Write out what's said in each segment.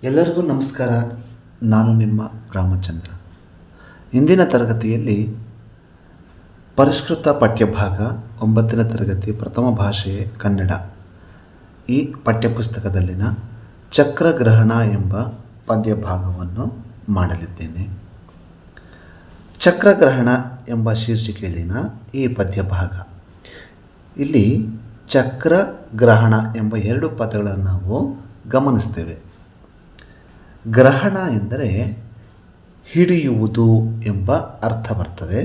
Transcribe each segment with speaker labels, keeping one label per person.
Speaker 1: ಎಲ್ಲರಿಗೂ ನಮಸ್ಕಾರ. ನಾನು ನಿಮ್ಮ ರಾಮಚಂದ್ರ. ಇಂದಿನ ತರಗತಿಯಲ್ಲಿ ಪರಿಷ್ಕೃತ ಪಠ್ಯಭಾಗ 9ನೇ ತರಗತಿ ಪ್ರಥಮ ಭಾಷೆ ಕನ್ನಡ ಈ ಪಠ್ಯಪುಸ್ತಕದಲ್ಲಿನ ಚಕ್ರಗ್ರಹಣ ಎಂಬ ಪದ್ಯಭಾಗವನ್ನು ಮಾಡಲಿದ್ದೇನೆ. ಚಕ್ರಗ್ರಹಣ ಎಂಬ ಶೀರ್ಷಿಕೆಯಲ್ಲಿನ ಈ ಪದ್ಯಭಾಗ, ಇಲ್ಲಿ ಚಕ್ರಗ್ರಹಣ ಎಂಬ 2 ಪದಗಳನ್ನು ನಾವು ಗಮನಿಸ್ತೇವೆ. ಗ್ರಹಣ ಎಂದರೆ ಹಿಡಿಯುವುದು ಎಂಬ ಅರ್ಥ ಬರ್ತದೆ.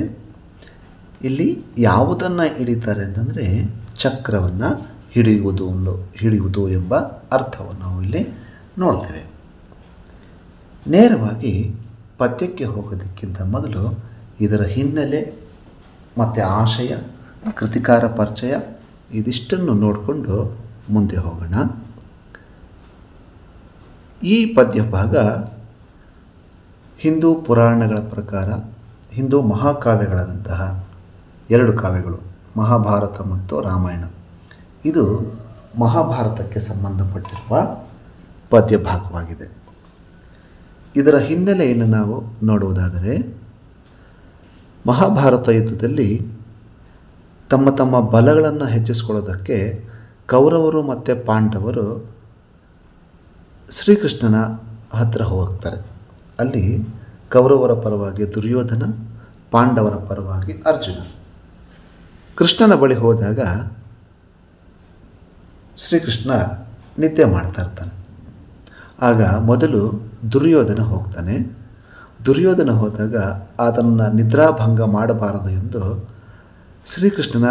Speaker 1: ಇಲ್ಲಿ ಯಾವುದನ್ನು ಹಿಡಿತಾರೆ ಅಂತಂದರೆ ಚಕ್ರವನ್ನು ಹಿಡಿಯುವುದು ಎಂಬ ಅರ್ಥವನ್ನು ನಾವು ಇಲ್ಲಿ ನೋಡ್ತೇವೆ. ನೇರವಾಗಿ ಪದ್ಯಕ್ಕೆ ಹೋಗೋದಕ್ಕಿಂತ ಮೊದಲು ಇದರ ಹಿನ್ನೆಲೆ ಮತ್ತು ಆಶಯ, ಕೃತಿಕಾರ ಪರಿಚಯ ಇದಿಷ್ಟನ್ನು ನೋಡಿಕೊಂಡು ಮುಂದೆ ಹೋಗೋಣ. ಈ ಪದ್ಯಭಾಗ ಹಿಂದೂ ಪುರಾಣಗಳ ಪ್ರಕಾರ ಹಿಂದೂ ಮಹಾಕಾವ್ಯಗಳಾದಂತಹ 2 ಕಾವ್ಯಗಳು, ಮಹಾಭಾರತ ಮತ್ತು ರಾಮಾಯಣ, ಇದು ಮಹಾಭಾರತಕ್ಕೆ ಸಂಬಂಧಪಟ್ಟಿರುವ ಪದ್ಯಭಾಗವಾಗಿದೆ. ಇದರ ಹಿನ್ನೆಲೆಯನ್ನು ನಾವು ನೋಡುವುದಾದರೆ, ಮಹಾಭಾರತ ಯುದ್ಧದಲ್ಲಿ ತಮ್ಮ ತಮ್ಮ ಬಲಗಳನ್ನು ಹೆಚ್ಚಿಸಿಕೊಳ್ಳೋದಕ್ಕೆ ಕೌರವರು ಮತ್ತು ಪಾಂಡವರು ಶ್ರೀಕೃಷ್ಣನ ಹತ್ತಿರ ಹೋಗ್ತಾರೆ. ಅಲ್ಲಿ ಕೌರವರ ಪರವಾಗಿ ದುರ್ಯೋಧನ, ಪಾಂಡವರ ಪರವಾಗಿ ಅರ್ಜುನ. ಕೃಷ್ಣನ ಬಳಿ ಹೋದಾಗ ಶ್ರೀಕೃಷ್ಣ ನಿದ್ದೆ ಮಾಡ್ತಾ ಇರ್ತಾನೆ. ಆಗ ಮೊದಲು ದುರ್ಯೋಧನ ಹೋಗ್ತಾನೆ. ದುರ್ಯೋಧನ ಹೋದಾಗ ಅದನ್ನು ನಿದ್ರಾಭಂಗ ಮಾಡಬಾರದು ಎಂದು ಶ್ರೀಕೃಷ್ಣನ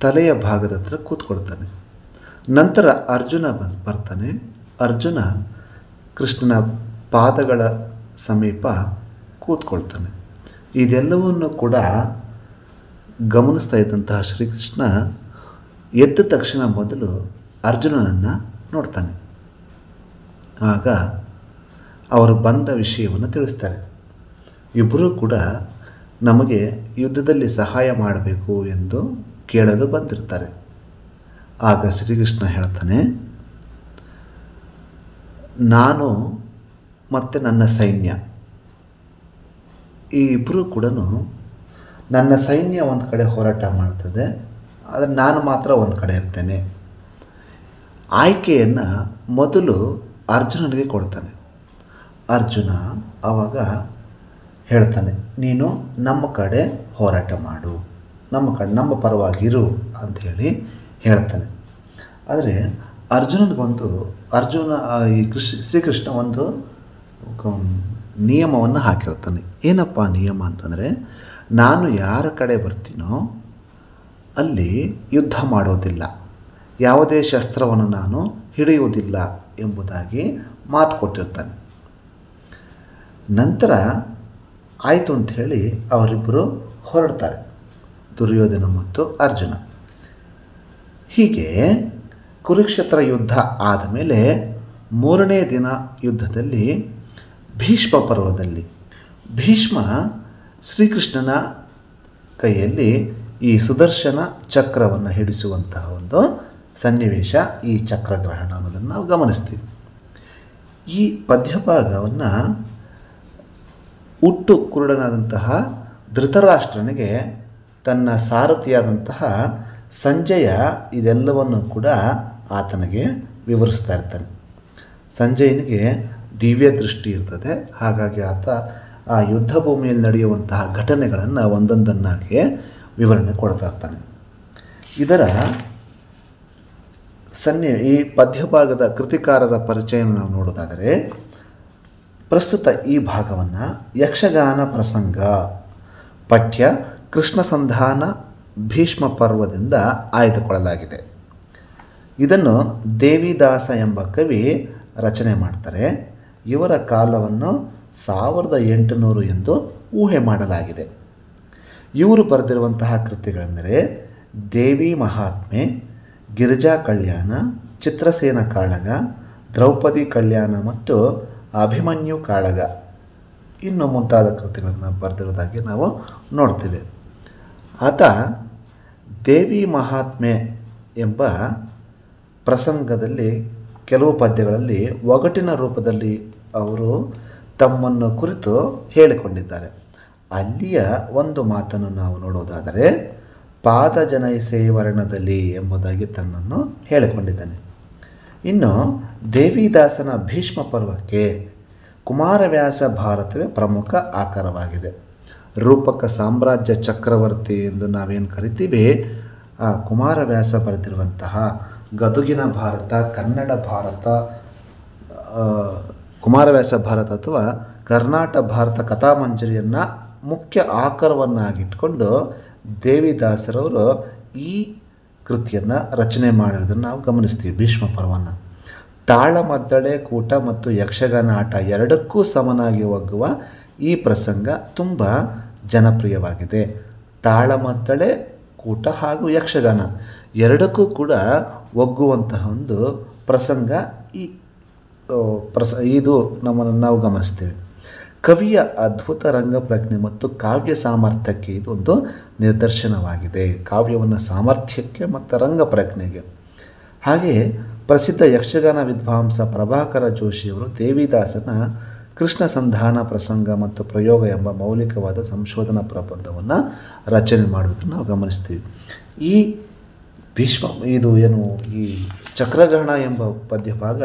Speaker 1: ತಲೆಯ ಭಾಗದ ಹತ್ರ ಕೂತ್ಕೊಳ್ತಾನೆ. ನಂತರ ಅರ್ಜುನ ಬರ್ತಾನೆ. ಅರ್ಜುನ ಕೃಷ್ಣನ ಪಾದಗಳ ಸಮೀಪ ಕೂತ್ಕೊಳ್ತಾನೆ. ಇದೆಲ್ಲವನ್ನು ಕೂಡ ಗಮನಿಸ್ತಾ ಇದ್ದಂತಹ ಶ್ರೀಕೃಷ್ಣ ಎದ್ದ ತಕ್ಷಣ ಮೊದಲು ಅರ್ಜುನನನ್ನು ನೋಡ್ತಾನೆ. ಆಗ ಅವರು ಬಂದ ವಿಷಯವನ್ನು ತಿಳಿಸ್ತಾರೆ. ಇಬ್ಬರೂ ಕೂಡ ನಮಗೆ ಯುದ್ಧದಲ್ಲಿ ಸಹಾಯ ಮಾಡಬೇಕು ಎಂದು ಕೇಳಲು ಬಂದಿರ್ತಾರೆ. ಆಗ ಶ್ರೀಕೃಷ್ಣ ಹೇಳ್ತಾನೆ, ನಾನು ಮತ್ತು ನನ್ನ ಸೈನ್ಯ ಈ ಇಬ್ಬರೂ ಕೂಡ, ನನ್ನ ಸೈನ್ಯ ಒಂದು ಕಡೆ ಹೋರಾಟ ಮಾಡ್ತದೆ, ಆದರೆ ನಾನು ಮಾತ್ರ ಒಂದು ಕಡೆ ಇರ್ತೇನೆ. ಆಯ್ಕೆಯನ್ನು ಮೊದಲು ಅರ್ಜುನನಿಗೆ ಕೊಡ್ತಾನೆ. ಅರ್ಜುನ ಆವಾಗ ಹೇಳ್ತಾನೆ, ನೀನು ನಮ್ಮ ಕಡೆ ಹೋರಾಟ ಮಾಡು, ನಮ್ಮ ಪರವಾಗಿರು ಅಂಥೇಳಿ ಹೇಳ್ತಾನೆ. ಆದರೆ ಶ್ರೀಕೃಷ್ಣ ಒಂದು ನಿಯಮವನ್ನು ಹಾಕಿರ್ತಾನೆ. ಏನಪ್ಪ ನಿಯಮ ಅಂತಂದರೆ, ನಾನು ಯಾರ ಕಡೆ ಬರ್ತೀನೋ ಅಲ್ಲಿ ಯುದ್ಧ ಮಾಡೋದಿಲ್ಲ, ಯಾವುದೇ ಶಸ್ತ್ರವನ್ನು ನಾನು ಹಿಡಿಯುವುದಿಲ್ಲ ಎಂಬುದಾಗಿ ಮಾತು ಕೊಟ್ಟಿರ್ತಾನೆ. ನಂತರ ಆಯಿತು ಅಂಥೇಳಿ ಅವರಿಬ್ಬರು ಹೊರಡ್ತಾರೆ, ದುರ್ಯೋಧನ ಮತ್ತು ಅರ್ಜುನ. ಹೀಗೆ ಕುರುಕ್ಷೇತ್ರ ಯುದ್ಧ ಆದಮೇಲೆ 3ನೇ ದಿನ ಯುದ್ಧದಲ್ಲಿ ಭೀಷ್ಮ ಪರ್ವದಲ್ಲಿ ಭೀಷ್ಮ ಶ್ರೀಕೃಷ್ಣನ ಕೈಯಲ್ಲಿ ಈ ಸುದರ್ಶನ ಚಕ್ರವನ್ನು ಹಿಡಿಸುವಂತಹ ಒಂದು ಸನ್ನಿವೇಶ ಈ ಚಕ್ರಗ್ರಹಣ ಅನ್ನೋದನ್ನು ನಾವು ಗಮನಿಸ್ತೀವಿ. ಈ ಪದ್ಯಭಾಗವನ್ನು ಹುಟ್ಟು ಕುರುಡನಾದಂತಹ ಧೃತರಾಷ್ಟ್ರನಿಗೆ ತನ್ನ ಸಾರಥಿಯಾದಂತಹ ಸಂಜಯ ಇದೆಲ್ಲವನ್ನು ಕೂಡ ಆತನಿಗೆ ವಿವರಿಸ್ತಾ ಇರ್ತಾನೆ. ಸಂಜಯನಿಗೆ ದಿವ್ಯ ದೃಷ್ಟಿ ಇರ್ತದೆ. ಹಾಗಾಗಿ ಆತ ಆ ಯುದ್ಧ ಭೂಮಿಯಲ್ಲಿ ನಡೆಯುವಂತಹ ಘಟನೆಗಳನ್ನು ಒಂದೊಂದನ್ನಾಗಿ ವಿವರಣೆ ಕೊಡ್ತಾ ಇರ್ತಾನೆ. ಇದರ ಈ ಪದ್ಯಭಾಗದ ಕೃತಿಕಾರರ ಪರಿಚಯವನ್ನು ನಾವು ನೋಡೋದಾದರೆ, ಪ್ರಸ್ತುತ ಈ ಭಾಗವನ್ನು ಯಕ್ಷಗಾನ ಪ್ರಸಂಗ ಪಠ್ಯ ಕೃಷ್ಣ ಸಂಧಾನ ಭೀಷ್ಮ ಪರ್ವದಿಂದ ಆಯ್ದುಕೊಳ್ಳಲಾಗಿದೆ. ಇದನ್ನು ದೇವಿದಾಸ ಎಂಬ ಕವಿ ರಚನೆ ಮಾಡ್ತಾರೆ. ಇವರ ಕಾಲವನ್ನು 1800 ಎಂದು ಊಹೆ ಮಾಡಲಾಗಿದೆ. ಇವರು ಬರೆದಿರುವಂತಹ ಕೃತಿಗಳೆಂದರೆ ದೇವಿ ಮಹಾತ್ಮೆ, ಗಿರಿಜಾ ಕಲ್ಯಾಣ, ಚಿತ್ರಸೇನ ಕಾಳಗ, ದ್ರೌಪದಿ ಕಲ್ಯಾಣ ಮತ್ತು ಅಭಿಮನ್ಯು ಕಾಳಗ, ಇನ್ನು ಮುಂತಾದ ಕೃತಿಗಳನ್ನು ಬರೆದಿರೋದಾಗಿ ನಾವು ನೋಡ್ತೇವೆ. ಆತ ದೇವಿ ಮಹಾತ್ಮೆ ಎಂಬ ಪ್ರಸಂಗದಲ್ಲಿ ಕೆಲವು ಪದ್ಯಗಳಲ್ಲಿ ಒಗಟಿನ ರೂಪದಲ್ಲಿ ಅವರು ತಮ್ಮನ್ನು ಕುರಿತು ಹೇಳಿಕೊಂಡಿದ್ದಾರೆ. ಅಲ್ಲಿಯ ಒಂದು ಮಾತನ್ನು ನಾವು ನೋಡುವುದಾದರೆ, ಪಾದ ಜನೈಸೆ ವರ್ಣದಲ್ಲಿ ಎಂಬುದಾಗಿ ತನ್ನನ್ನು ಹೇಳಿಕೊಂಡಿದ್ದಾನೆ. ಇನ್ನು ದೇವಿದಾಸನ ಭೀಷ್ಮ ಪರ್ವಕ್ಕೆ ಕುಮಾರವ್ಯಾಸ ಭಾರತವೇ ಪ್ರಮುಖ ಆಕರವಾಗಿದೆ. ರೂಪಕ ಸಾಮ್ರಾಜ್ಯ ಚಕ್ರವರ್ತಿ ಎಂದು ನಾವೇನು ಕರಿತೀವಿ, ಆ ಕುಮಾರವ್ಯಾಸ ಬರೆದಿರುವಂತಹ ಗದುಗಿನ ಭಾರತ, ಕನ್ನಡ ಭಾರತ, ಕುಮಾರವ್ಯಾಸ ಭಾರತ ಅಥವಾ ಕರ್ನಾಟಕ ಭಾರತ ಕಥಾಮಂಜರಿಯನ್ನು ಮುಖ್ಯ ಆಕರವನ್ನಾಗಿಟ್ಕೊಂಡು ದೇವಿದಾಸರವರು ಈ ಕೃತಿಯನ್ನು ರಚನೆ ಮಾಡಿರೋದನ್ನು ನಾವು ಗಮನಿಸ್ತೀವಿ. ಭೀಷ್ಮ ಪರ್ವವನ್ನು ತಾಳಮದ್ದಳೆ, ಕೂಟ ಮತ್ತು ಯಕ್ಷಗಾನ ಆಟ ಎರಡಕ್ಕೂ ಸಮನಾಗಿ ಒಗ್ಗುವ ಈ ಪ್ರಸಂಗ ತುಂಬ ಜನಪ್ರಿಯವಾಗಿದೆ. ತಾಳಮದ್ದಳೆ, ಕೂಟ ಹಾಗೂ ಯಕ್ಷಗಾನ ಎರಡಕ್ಕೂ ಕೂಡ ಒಗ್ಗುವಂತಹ ಒಂದು ಪ್ರಸಂಗ ಇದು ನಾವು ಗಮನಿಸ್ತೇವೆ. ಕವಿಯ ಅದ್ಭುತ ರಂಗಪ್ರಜ್ಞೆ ಮತ್ತು ಕಾವ್ಯ ಸಾಮರ್ಥ್ಯಕ್ಕೆ ಇದೊಂದು ನಿದರ್ಶನವಾಗಿದೆ. ಕಾವ್ಯವನ್ನು ಸಾಮರ್ಥ್ಯಕ್ಕೆ ಮತ್ತು ರಂಗಪ್ರಜ್ಞೆಗೆ. ಹಾಗೆಯೇ ಪ್ರಸಿದ್ಧ ಯಕ್ಷಗಾನ ವಿದ್ವಾಂಸ ಪ್ರಭಾಕರ ಜೋಶಿಯವರು ದೇವಿದಾಸನ ಕೃಷ್ಣ ಸಂಧಾನ ಪ್ರಸಂಗ ಮತ್ತು ಪ್ರಯೋಗ ಎಂಬ ಮೌಲಿಕವಾದ ಸಂಶೋಧನಾ ಪ್ರಬಂಧವನ್ನು ರಚನೆ ಮಾಡುವುದನ್ನು ನಾವು ಗಮನಿಸ್ತೀವಿ. ಈ ಈ ಚಕ್ರಗ್ರಹಣ ಎಂಬ ಪದ್ಯಭಾಗ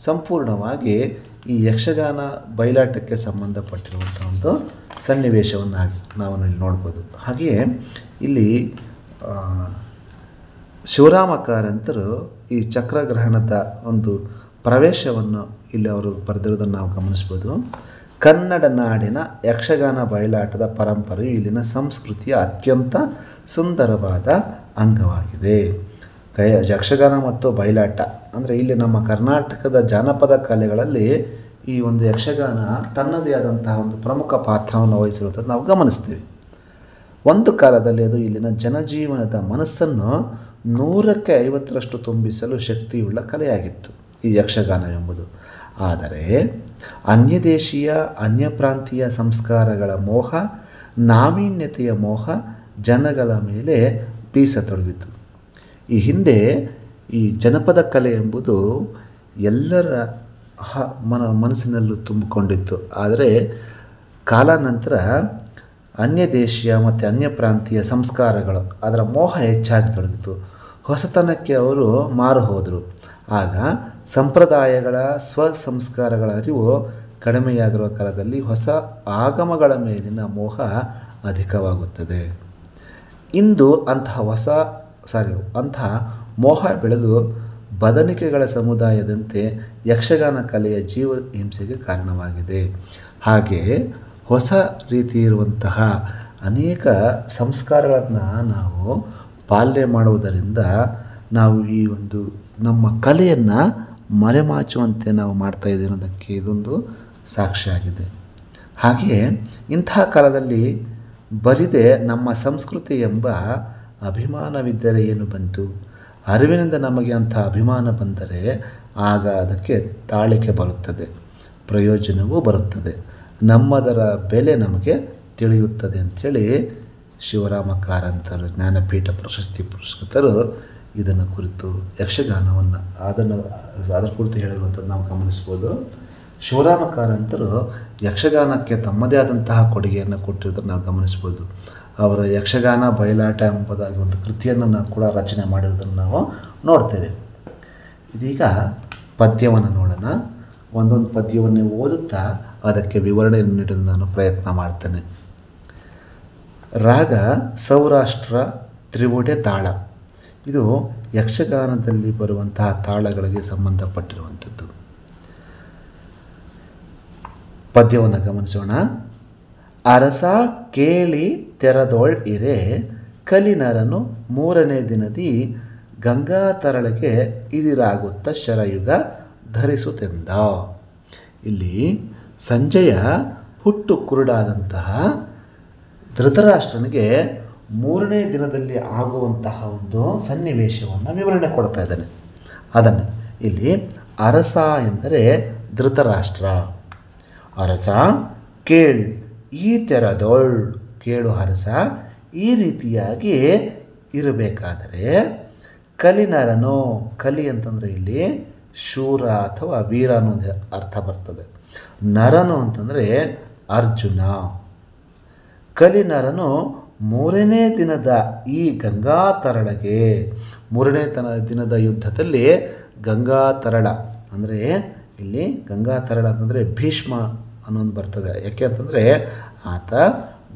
Speaker 1: ಸಂಪೂರ್ಣವಾಗಿ ಈ ಯಕ್ಷಗಾನ ಬಯಲಾಟಕ್ಕೆ ಸಂಬಂಧಪಟ್ಟಿರುವಂಥ ಒಂದು ಸನ್ನಿವೇಶವನ್ನು ನಾವು ಇಲ್ಲಿ ನೋಡ್ಬೋದು. ಹಾಗೆಯೇ ಇಲ್ಲಿ ಶಿವರಾಮ ಕಾರಂತರು ಈ ಚಕ್ರಗ್ರಹಣದ ಒಂದು ಪ್ರವೇಶವನ್ನು ಇಲ್ಲಿ ಅವರು ಬರೆದಿರೋದನ್ನು ನಾವು ಗಮನಿಸ್ಬೋದು. ಕನ್ನಡ ನಾಡಿನ ಯಕ್ಷಗಾನ ಬಯಲಾಟದ ಪರಂಪರೆಯು ಇಲ್ಲಿನ ಸಂಸ್ಕೃತಿಯ ಅತ್ಯಂತ ಸುಂದರವಾದ ಅಂಗವಾಗಿದೆ. ಯಕ್ಷಗಾನ ಮತ್ತು ಬಯಲಾಟ ಅಂದರೆ ಇಲ್ಲಿ ನಮ್ಮ ಕರ್ನಾಟಕದ ಜಾನಪದ ಕಲೆಗಳಲ್ಲಿ ಈ ಒಂದು ಯಕ್ಷಗಾನ ತನ್ನದೇ ಆದಂತಹ ಒಂದು ಪ್ರಮುಖ ಪಾತ್ರವನ್ನು ವಹಿಸಿರುವುದನ್ನು ನಾವು ಗಮನಿಸ್ತೀವಿ. ಒಂದು ಕಾಲದಲ್ಲಿ ಅದು ಇಲ್ಲಿನ ಜನಜೀವನದ ಮನಸ್ಸನ್ನು 150ರಷ್ಟು ತುಂಬಿಸಲು ಶಕ್ತಿಯುಳ್ಳ ಕಲೆಯಾಗಿತ್ತು ಈ ಯಕ್ಷಗಾನ ಎಂಬುದು. ಆದರೆ ಅನ್ಯದೇಶೀಯ ಅನ್ಯಪ್ರಾಂತೀಯ ಸಂಸ್ಕಾರಗಳ ಮೋಹ, ನಾವೀನ್ಯತೆಯ ಮೋಹ ಜನಗಳ ಮೇಲೆ ಬೀಸತೊಡಗಿತು. ಈ ಹಿಂದೆ ಈ ಜನಪದ ಕಲೆ ಎಂಬುದು ಎಲ್ಲರ ಮನಸ್ಸಿನಲ್ಲೂ ತುಂಬಿಕೊಂಡಿತ್ತು. ಆದರೆ ಕಾಲಾನಂತರ ಅನ್ಯದೇಶೀಯ ಮತ್ತು ಅನ್ಯಪ್ರಾಂತೀಯ ಸಂಸ್ಕಾರಗಳು ಅದರ ಮೋಹ ಹೆಚ್ಚಾಗಿ ತೊಡಗಿತು. ಹೊಸತನಕ್ಕೆ ಅವರು ಮಾರು ಹೋದರು. ಆಗ ಸಂಪ್ರದಾಯಗಳ ಸಂಸ್ಕಾರಗಳ ಅರಿವು ಕಡಿಮೆಯಾಗಿರುವ ಕಾಲದಲ್ಲಿ ಹೊಸ ಆಗಮಗಳ ಮೇಲಿನ ಮೋಹ ಅಧಿಕವಾಗುತ್ತದೆ. ಇಂದು ಅಂತಹ ಮೋಹ ಬೆಳೆದು ಬದನಿಕೆಗಳ ಸಮುದಾಯದಂತೆ ಯಕ್ಷಗಾನ ಕಲೆಯ ಜೀವ ಹಿಂಸೆಗೆ ಕಾರಣವಾಗಿದೆ. ಹಾಗೆಯೇ ಹೊಸ ರೀತಿ ಇರುವಂತಹ ಅನೇಕ ಸಂಸ್ಕಾರಗಳನ್ನು ನಾವು ಪಾಲನೆ ಮಾಡುವುದರಿಂದ ನಾವು ಈ ಒಂದು ನಮ್ಮ ಕಲೆಯನ್ನು ಮರೆಮಾಚುವಂತೆ ನಾವು ಮಾಡ್ತಾಯಿದ್ದೀವಿ ಅನ್ನೋದಕ್ಕೆ ಇದೊಂದು ಸಾಕ್ಷಿಯಾಗಿದೆ. ಹಾಗೆಯೇ ಇಂತಹ ಕಾಲದಲ್ಲಿ ಬರಿದೆ ನಮ್ಮ ಸಂಸ್ಕೃತಿ ಎಂಬ ಅಭಿಮಾನವಿದ್ದರೆ ಏನು ಬಂತು? ಅರಿವಿನಿಂದ ನಮಗೆ ಅಂಥ ಅಭಿಮಾನ ಬಂದರೆ ಆಗ ಅದಕ್ಕೆ ತಾಳಿಕೆ ಬರುತ್ತದೆ, ಪ್ರಯೋಜನವೂ ಬರುತ್ತದೆ, ನಮ್ಮದರ ಬೆಲೆ ನಮಗೆ ತಿಳಿಯುತ್ತದೆ ಅಂಥೇಳಿ ಶಿವರಾಮ ಕಾರಂತರು ಜ್ಞಾನಪೀಠ ಪ್ರಶಸ್ತಿ ಪುರಸ್ಕೃತರು ಇದನ್ನು ಕುರಿತು ಯಕ್ಷಗಾನವನ್ನು ಅದರ ಕುರಿತು ಹೇಳಿರುವಂಥದ್ದು ನಾವು ಗಮನಿಸ್ಬೋದು. ಶಿವರಾಮ ಕಾರಂತರು ಯಕ್ಷಗಾನಕ್ಕೆ ತಮ್ಮದೇ ಆದಂತಹ ಕೊಡುಗೆಯನ್ನು ಕೊಟ್ಟಿರೋದನ್ನು ನಾವು ಗಮನಿಸ್ಬೋದು. ಅವರ ಯಕ್ಷಗಾನ ಬಯಲಾಟ ಎಂಬುದಾಗಿ ಒಂದು ಕೃತಿಯನ್ನು ನಾವು ಕೂಡ ರಚನೆ ಮಾಡಿರೋದನ್ನು ನಾವು ನೋಡ್ತೇವೆ. ಇದೀಗ ಪದ್ಯವನ್ನು ನೋಡೋಣ. ಒಂದೊಂದು ಪದ್ಯವನ್ನು ಓದುತ್ತಾ ಅದಕ್ಕೆ ವಿವರಣೆಯನ್ನು ನೀಡಲು ನಾನು ಪ್ರಯತ್ನ ಮಾಡ್ತೇನೆ. ರಾಗ ಸೌರಾಷ್ಟ್ರ ತ್ರಿವುಡೆ ತಾಳ. ಇದು ಯಕ್ಷಗಾನದಲ್ಲಿ ಬರುವಂತಹ ತಾಳಗಳಿಗೆ ಸಂಬಂಧಪಟ್ಟಿರುವಂಥದ್ದು. ಪದ್ಯವನ್ನು ಗಮನಿಸೋಣ. ಅರಸ ಕೇಳಿ ತೆರದೋಳ್ ಇರೆ ಕಲಿನರನು 3ನೇ ದಿನದಿ ಗಂಗಾ ತರಳಿಗೆ ಇದಿರಾಗುತ್ತ ಶರಯುಗ ಧರಿಸುತ್ತೆಂದ. ಇಲ್ಲಿ ಸಂಜೆಯ ಹುಟ್ಟು ಕುರುಡಾದಂತಹ ಧೃತರಾಷ್ಟ್ರನಿಗೆ 3ನೇ ದಿನದಲ್ಲಿ ಆಗುವಂತಹ ಒಂದು ಸನ್ನಿವೇಶವನ್ನು ವಿವರಣೆ ಕೊಡ್ತಾ ಇದ್ದಾನೆ. ಅದನ್ನು ಇಲ್ಲಿ ಅರಸ ಎಂದರೆ ಧೃತರಾಷ್ಟ್ರ. ಅರಸ ಕೇಳ್ ಈ ತೆರದೋಳ್, ಕೇಳು ಅರಸ, ಈ ರೀತಿಯಾಗಿ ಇರಬೇಕಾದರೆ ಕಲಿನರನು, ಕಲಿ ಅಂತಂದರೆ ಇಲ್ಲಿ ಶೂರ ಅಥವಾ ವೀರ ಅನ್ನೋದು ಅರ್ಥ ಬರ್ತದೆ. ನರನು ಅಂತಂದರೆ ಅರ್ಜುನ. ಕಲಿನರನು ಮೂರನೇ ದಿನದ ಈ ಗಂಗಾತರಳಗೆ, ಮೂರನೇ ದಿನದ ಯುದ್ಧದಲ್ಲಿ ಗಂಗಾತರಳ ಅಂದರೆ ಇಲ್ಲಿ ಗಂಗಾತರಳ ಅಂತಂದರೆ ಭೀಷ್ಮ ಅನ್ನೋದು ಬರ್ತದೆ. ಯಾಕೆ ಅಂತಂದರೆ ಆತ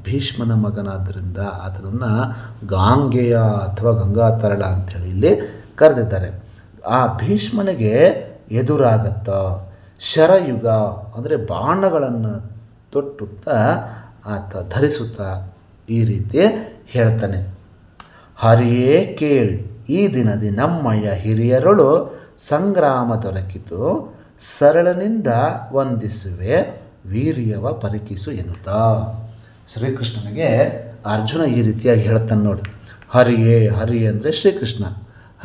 Speaker 1: ಭೀಷ್ಮನ ಮಗನಾದ್ದರಿಂದ ಆತನನ್ನು ಗಾಂಗೆಯ ಅಥವಾ ಗಂಗಾತರಳ ಅಂಥೇಳಿ ಇಲ್ಲಿ ಕರೆದಿದ್ದಾರೆ. ಆ ಭೀಷ್ಮನಿಗೆ ಎದುರಾಗತ್ತ ಶರಯುಗ ಅಂದರೆ ಬಾಣಗಳನ್ನು ತೊಟ್ಟುತ್ತಾ ಆತ ಧರಿಸುತ್ತಾ ಈ ರೀತಿ ಹೇಳ್ತಾನೆ. ಹರಿಯೇ ಕೇಳ್ ಈ ದಿನದಿ ನಮ್ಮಯ್ಯ ಹಿರಿಯರಳು ಸಂಗ್ರಾಮ ದೊರಕಿತು, ಸರಳನಿಂದ ವಂದಿಸುವೆ ವೀರ್ಯವ ಪರಿಕಿಸು ಎನ್ನುತ್ತಾ ಶ್ರೀಕೃಷ್ಣನಿಗೆ ಅರ್ಜುನ ಈ ರೀತಿಯಾಗಿ ಹೇಳ್ತಾನೆ ನೋಡಿ. ಹರಿಯೇ, ಹರಿ ಅಂದರೆ ಶ್ರೀಕೃಷ್ಣ.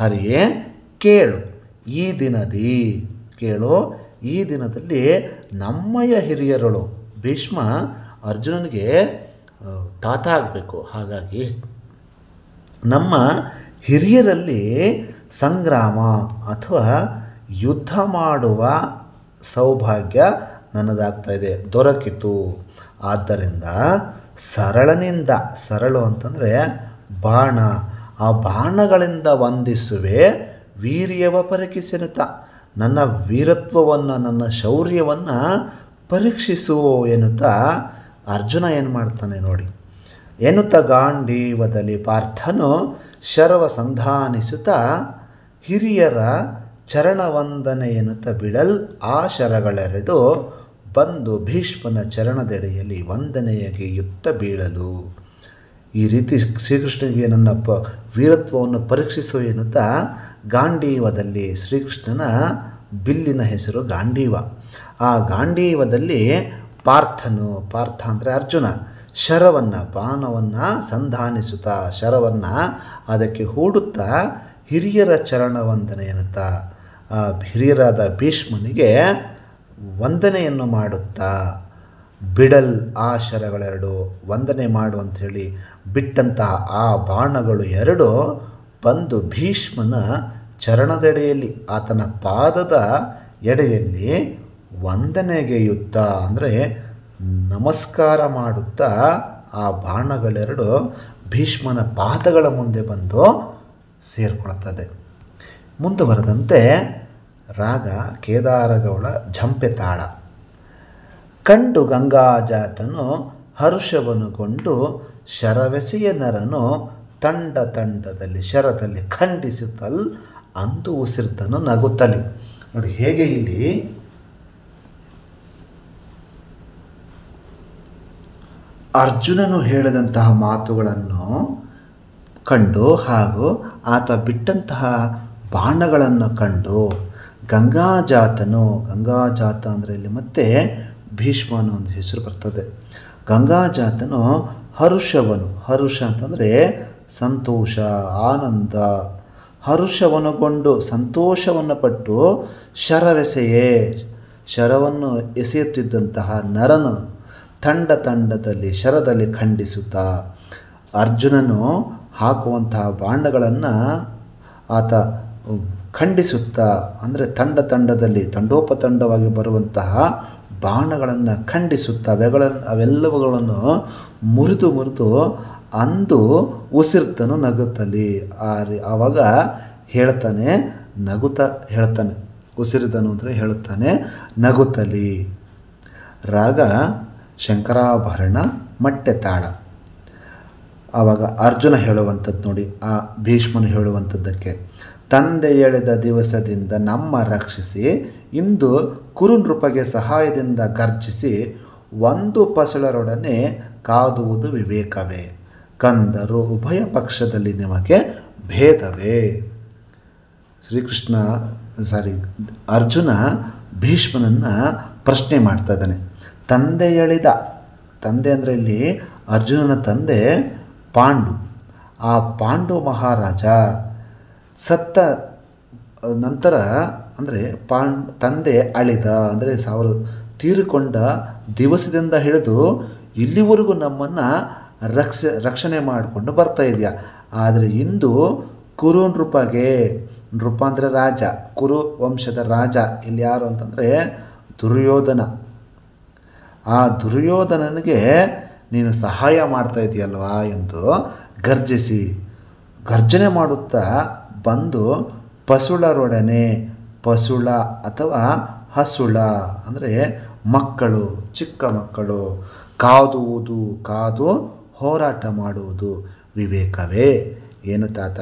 Speaker 1: ಹರಿಯೇ ಕೇಳು ಈ ದಿನದಿ, ಕೇಳು ಈ ದಿನದಲ್ಲಿ ನಮ್ಮಯ್ಯ ಹಿರಿಯರಳು, ಭೀಷ್ಮ ಅರ್ಜುನನಿಗೆ ತಾತ ಆಗಬೇಕು. ಹಾಗಾಗಿ ನಮ್ಮ ಹಿರಿಯರಲ್ಲಿ ಸಂಗ್ರಾಮ ಅಥವಾ ಯುದ್ಧ ಮಾಡುವ ಸೌಭಾಗ್ಯ ನನ್ನದಾಗ್ತಾಯಿದೆ, ದೊರಕಿತು. ಆದ್ದರಿಂದ ಸರಳನಿಂದ, ಸರಳು ಅಂತಂದರೆ ಬಾಣ, ಆ ಬಾಣಗಳಿಂದ ವಂದಿಸುವೆ ವೀರ್ಯವ ಪರಿಕಿಸೆನುತ್ತ, ನನ್ನ ವೀರತ್ವವನ್ನು ನನ್ನ ಶೌರ್ಯವನ್ನು ಪರೀಕ್ಷಿಸು ಎನ್ನುತ್ತಾ ಅರ್ಜುನ ಏನು ಮಾಡ್ತಾನೆ ನೋಡಿ. ಎನ್ನುತ್ತ ಗಾಂಡೀವದಲ್ಲಿ ಪಾರ್ಥನು ಶರವ ಸಂಧಾನಿಸುತ್ತಾ ಹಿರಿಯರ ಚರಣವಂದನೆ ಎನ್ನುತ್ತಾ ಬಿಡಲ್ ಆ ಶರಗಳೆರಡು ಬಂದು ಭೀಷ್ಮನ ಚರಣದೆಡೆಯಲ್ಲಿ ವಂದನೆಯಗೆಯುತ್ತ ಬೀಳಲು. ಈ ರೀತಿ ಶ್ರೀಕೃಷ್ಣನಿಗೆ ನನ್ನ ವೀರತ್ವವನ್ನು ಪರೀಕ್ಷಿಸು ಎನ್ನುತ್ತಾ ಗಾಂಡೀವದಲ್ಲಿ, ಶ್ರೀಕೃಷ್ಣನ ಬಿಲ್ಲಿನ ಹೆಸರು ಗಾಂಡೀವ. ಆ ಗಾಂಡೀವದಲ್ಲಿ ಪಾರ್ಥನು, ಪಾರ್ಥ ಅಂದರೆ ಅರ್ಜುನ, ಶರವನ್ನು ಬಾಣವನ್ನು ಸಂಧಾನಿಸುತ್ತಾ ಶರವನ್ನು ಅದಕ್ಕೆ ಹೂಡುತ್ತಾ ಹಿರಿಯರ ಚರಣವಂದನೆ ಎನ್ನುತ್ತಾ ಆ ಹಿರಿಯರಾದ ಭೀಷ್ಮನಿಗೆ ವಂದನೆಯನ್ನು ಮಾಡುತ್ತಾ ಬಿಡಲ್ ಆ ಶರಗಳೆರಡು, ವಂದನೆ ಮಾಡು ಅಂಥೇಳಿ ಬಿಟ್ಟಂತಹ ಆ ಬಾಣಗಳು ಎರಡು ಬಂದು ಭೀಷ್ಮನ ಚರಣದೆಡೆಯಲ್ಲಿ, ಆತನ ಪಾದದ ಎಡೆಯಲ್ಲಿ ವಂದನೆಗೆಯುತ್ತ ಅಂದರೆ ನಮಸ್ಕಾರ ಮಾಡುತ್ತಾ ಆ ಬಾಣಗಳೆರಡು ಭೀಷ್ಮನ ಪಾದಗಳ ಮುಂದೆ ಬಂದು ಸೇರಿಕೊಳ್ಳುತ್ತದೆ. ಮುಂದುವರೆದಂತೆ ರಾಗ ಕೇದಾರಗೌಳ ಝಂಪೆ ತಾಳ. ಕಂಡು ಗಂಗಾಜಾತನು ಹರುಷವನುಗೊಂಡು ಶರವೆಸೆಯ ನರನು ತಂಡ ತಂಡದಲ್ಲಿ ಶರದಲ್ಲಿ ಖಂಡಿಸುತ್ತಲ್ ಅಂದು ಉಸಿರ್ತನು ನಗುತ್ತಲಿ. ನೋಡಿ ಹೇಗೆ ಇಲ್ಲಿ ಅರ್ಜುನನು ಹೇಳಿದಂತಹ ಮಾತುಗಳನ್ನು ಕಂಡು ಹಾಗೂ ಆತ ಬಿಟ್ಟಂತಹ ಬಾಣಗಳನ್ನು ಕಂಡು ಗಂಗಾಜಾತನು, ಗಂಗಾಜಾತ ಅಂದರೆ ಇಲ್ಲಿ ಮತ್ತೆ ಭೀಷ್ಮ ಅನ್ನೋ ಒಂದು ಹೆಸರು ಬರ್ತದೆ. ಗಂಗಾಜಾತನು ಹರುಷವನು, ಹರುಷ ಅಂತಂದರೆ ಸಂತೋಷ, ಆನಂದ, ಹರುಷವನುಗೊಂಡು ಸಂತೋಷವನ್ನು ಪಟ್ಟು ಶರವೆಸೆಯೇ, ಶರವನ್ನು ಎಸೆಯುತ್ತಿದ್ದಂತಹ ನರನು ತಂಡ ತಂಡದಲ್ಲಿ ಶರದಲ್ಲಿ ಖಂಡಿಸುತ್ತಾ ಅರ್ಜುನನು ಹಾಕುವಂತಹ ಬಾಣಗಳನ್ನು ಆತ ಖಂಡಿಸುತ್ತಾ ಅಂದರೆ ತಂಡ ತಂಡದಲ್ಲಿ ತಂಡೋಪತಂಡವಾಗಿ ಬರುವಂತಹ ಬಾಣಗಳನ್ನು ಖಂಡಿಸುತ್ತಾ ಅವೆಲ್ಲವುಗಳನ್ನು ಮುರಿದು ಮುರಿದು ಅಂದು ಉಸಿರ್ತನು ನಗುತ್ತಲಿ. ಆವಾಗ ಹೇಳ್ತಾನೆ, ನಗುತ್ತಾ ಹೇಳ್ತಾನೆ, ಉಸಿರಿದನು ಅಂದರೆ ಹೇಳುತ್ತಾನೆ ನಗುತ್ತಲಿ. ರಾಗ ಶಂಕರಾಭರಣ ಮಟ್ಟೆ ತಾಳ. ಆವಾಗ ಅರ್ಜುನ ಹೇಳುವಂಥದ್ದು ನೋಡಿ, ಆ ಭೀಷ್ಮನು ಹೇಳುವಂಥದ್ದಕ್ಕೆ, ತಂದೆ ಎಳೆದ ದಿವಸದಿಂದ ನಮ್ಮ ರಕ್ಷಿಸಿ ಇಂದು ಕುರುನೃಪಗೆ ಸಹಾಯದಿಂದ ಗರ್ಜಿಸಿ ಒಂದು ಪಸಳರೊಡನೆ ಕಾದುವುದು ವಿವೇಕವೇ, ಕಂದರು ಉಭಯ ಪಕ್ಷದಲ್ಲಿ ನಿಮಗೆ ಭೇದವೇ. ಅರ್ಜುನ ಭೀಷ್ಮನನ್ನು ಪ್ರಶ್ನೆ ಮಾಡ್ತಾ ಇದ್ದಾನೆ. ತಂದೆ ಎಳೆದ, ತಂದೆ ಅಂದರೆ ಇಲ್ಲಿ ಅರ್ಜುನನ ತಂದೆ ಪಾಂಡು. ಆ ಪಾಂಡು ಮಹಾರಾಜ ಸತ್ತ ನಂತರ ಅಂದರೆ ತಂದೆ ಅಳಿದ ಅಂದರೆ ತೀರಿಕೊಂಡ ದಿವಸದಿಂದ ಹಿಡಿದು ಇಲ್ಲಿವರೆಗೂ ನಮ್ಮನ್ನು ರಕ್ಷಣೆ ಮಾಡಿಕೊಂಡು ಬರ್ತಾ ಇದೆಯಾ. ಆದರೆ ಇಂದು ಕುರುನೃಪಗೆ, ನೃಪ ಅಂದರೆ ರಾಜ, ಕುರು ವಂಶದ ರಾಜ. ಇಲ್ಲಿ ಯಾರು ಅಂತಂದರೆ ದುರ್ಯೋಧನ. ಆ ದುರ್ಯೋಧನನಿಗೆ ನೀನು ಸಹಾಯ ಮಾಡ್ತಾ ಇದೆಯಲ್ವಾ ಎಂದು ಗರ್ಜಿಸಿ, ಗರ್ಜನೆ ಮಾಡುತ್ತಾ ಬಂದು ಪಸುಳರೊಡನೆ, ಪಸುಳ ಅಥವಾ ಹಸುಳ ಅಂದರೆ ಮಕ್ಕಳು, ಚಿಕ್ಕ ಮಕ್ಕಳು, ಕಾದುವುದು, ಕಾದು ಹೋರಾಟ ಮಾಡುವುದು ವಿವೇಕವೇ. ಏನು ತಾತ,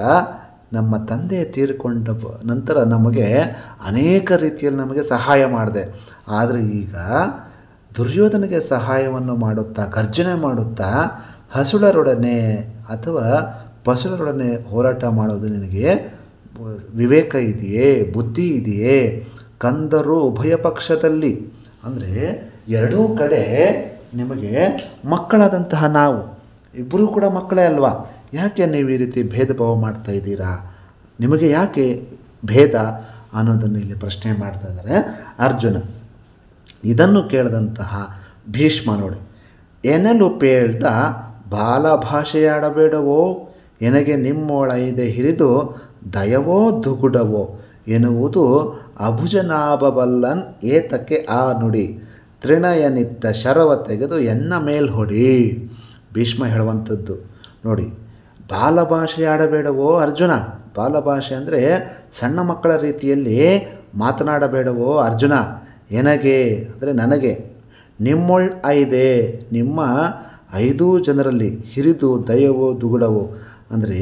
Speaker 1: ನಮ್ಮ ತಂದೆ ತೀರಿಕೊಂಡ ನಂತರ ನಮಗೆ ಅನೇಕ ರೀತಿಯಲ್ಲಿ ನಮಗೆ ಸಹಾಯ ಮಾಡಿದೆ, ಆದರೆ ಈಗ ದುರ್ಯೋಧನಿಗೆ ಸಹಾಯವನ್ನು ಮಾಡುತ್ತಾ, ಗರ್ಜನೆ ಮಾಡುತ್ತಾ ಹಸುಳರೊಡನೆ ಅಥವಾ ಪಸುಳರೊಡನೆ ಹೋರಾಟ ಮಾಡೋದು ನಿನಗೆ ವಿವೇಕ ಇದೆಯೇ, ಬುದ್ಧಿ ಇದೆಯೇ? ಕಂದರು ಉಭಯ ಪಕ್ಷದಲ್ಲಿ ಅಂದರೆ ಎರಡೂ ಕಡೆ ನಿಮಗೆ ಮಕ್ಕಳಾದಂತಹ ನಾವು ಇಬ್ಬರೂ ಕೂಡ ಮಕ್ಕಳೇ ಅಲ್ವಾ, ಯಾಕೆ ನೀವು ಈ ರೀತಿ ಭೇದ ಭಾವ ಮಾಡ್ತಾ ಇದ್ದೀರಾ? ನಿಮಗೆ ಯಾಕೆ ಭೇದ ಅನ್ನೋದನ್ನು ಇಲ್ಲಿ ಪ್ರಶ್ನೆ ಮಾಡ್ತಾ ಇದ್ದಾರೆ ಅರ್ಜುನ. ಇದನ್ನು ಕೇಳಿದಂತಹ ಭೀಷ್ಮ ನೋಡಿ, ಎನಲು ಪೇಳ್ದ ಬಾಲ ಭಾಷೆಯಾಡಬೇಡವೋ, ಎನಗೆ ನಿಮ್ಮೊಳೈದೆ ಹಿರಿದು ದಯವೋ ದುಗುಡವೋ ಎನ್ನುವುದು ಅಭುಜನಾಭಬಲ್ಲನ್ ಏತಕ್ಕೆ ಆ ನುಡಿ, ತೃಣಯನಿತ್ತ ಶರವ ತೆಗೆದು ಎನ್ನ ಮೇಲ್ ಹೊಡಿ. ಭೀಷ್ಮ ಹೇಳುವಂಥದ್ದು ನೋಡಿ, ಬಾಲಭಾಷೆ ಆಡಬೇಡವೋ ಅರ್ಜುನ. ಬಾಲಭಾಷೆ ಅಂದರೆ ಸಣ್ಣ ಮಕ್ಕಳ ರೀತಿಯಲ್ಲಿ ಮಾತನಾಡಬೇಡವೋ ಅರ್ಜುನ. ಎನಗೆ ಅಂದರೆ ನನಗೆ, ನಿಮ್ಮೊಳ್ ಐದೆ ನಿಮ್ಮ 5 ಜನರಲ್ಲಿ ಹಿರಿದು ದಯವೋ ದುಗುಡವೋ ಅಂದರೆ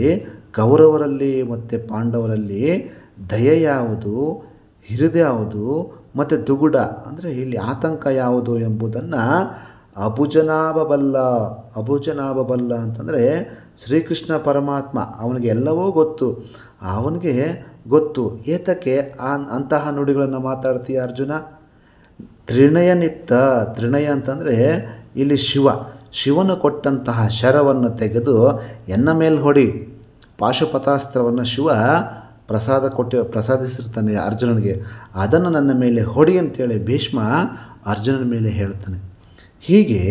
Speaker 1: ಕೌರವರಲ್ಲಿ ಮತ್ತು ಪಾಂಡವರಲ್ಲಿ ದಯೆ ಯಾವುದು, ಹಿರಿದು ಯಾವುದು ಮತ್ತು ದುಗುಡ ಅಂದರೆ ಇಲ್ಲಿ ಆತಂಕ ಯಾವುದು ಎಂಬುದನ್ನು ಅಭುಜನಾಭಬಲ್ಲ. ಅಭುಜನಾಭಬಲ್ಲ ಅಂತಂದರೆ ಶ್ರೀಕೃಷ್ಣ ಪರಮಾತ್ಮ, ಅವನಿಗೆ ಎಲ್ಲವೂ ಗೊತ್ತು, ಅವನಿಗೆ ಗೊತ್ತು. ಏತಕ್ಕೆ ಅಂತಹ ನುಡಿಗಳನ್ನು ಮಾತಾಡ್ತೀಯ ಅರ್ಜುನ? ತ್ರಿಣಯನಿತ್ತ, ತ್ರಿಣಯ ಅಂತಂದರೆ ಇಲ್ಲಿ ಶಿವನು ಕೊಟ್ಟಂತಹ ಶರವನ್ನು ತೆಗೆದು ಎನ್ನ ಮೇಲೆ ಹೊಡಿ. ಪಾಶುಪತಾಸ್ತ್ರವನ್ನು ಶಿವ ಪ್ರಸಾದಿಸಿರ್ತಾನೆ ಅರ್ಜುನನಿಗೆ, ಅದನ್ನು ನನ್ನ ಮೇಲೆ ಹೊಡಿ ಅಂತೇಳಿ ಭೀಷ್ಮ ಅರ್ಜುನನ ಮೇಲೆ ಹೇಳ್ತಾನೆ. ಹೀಗೆ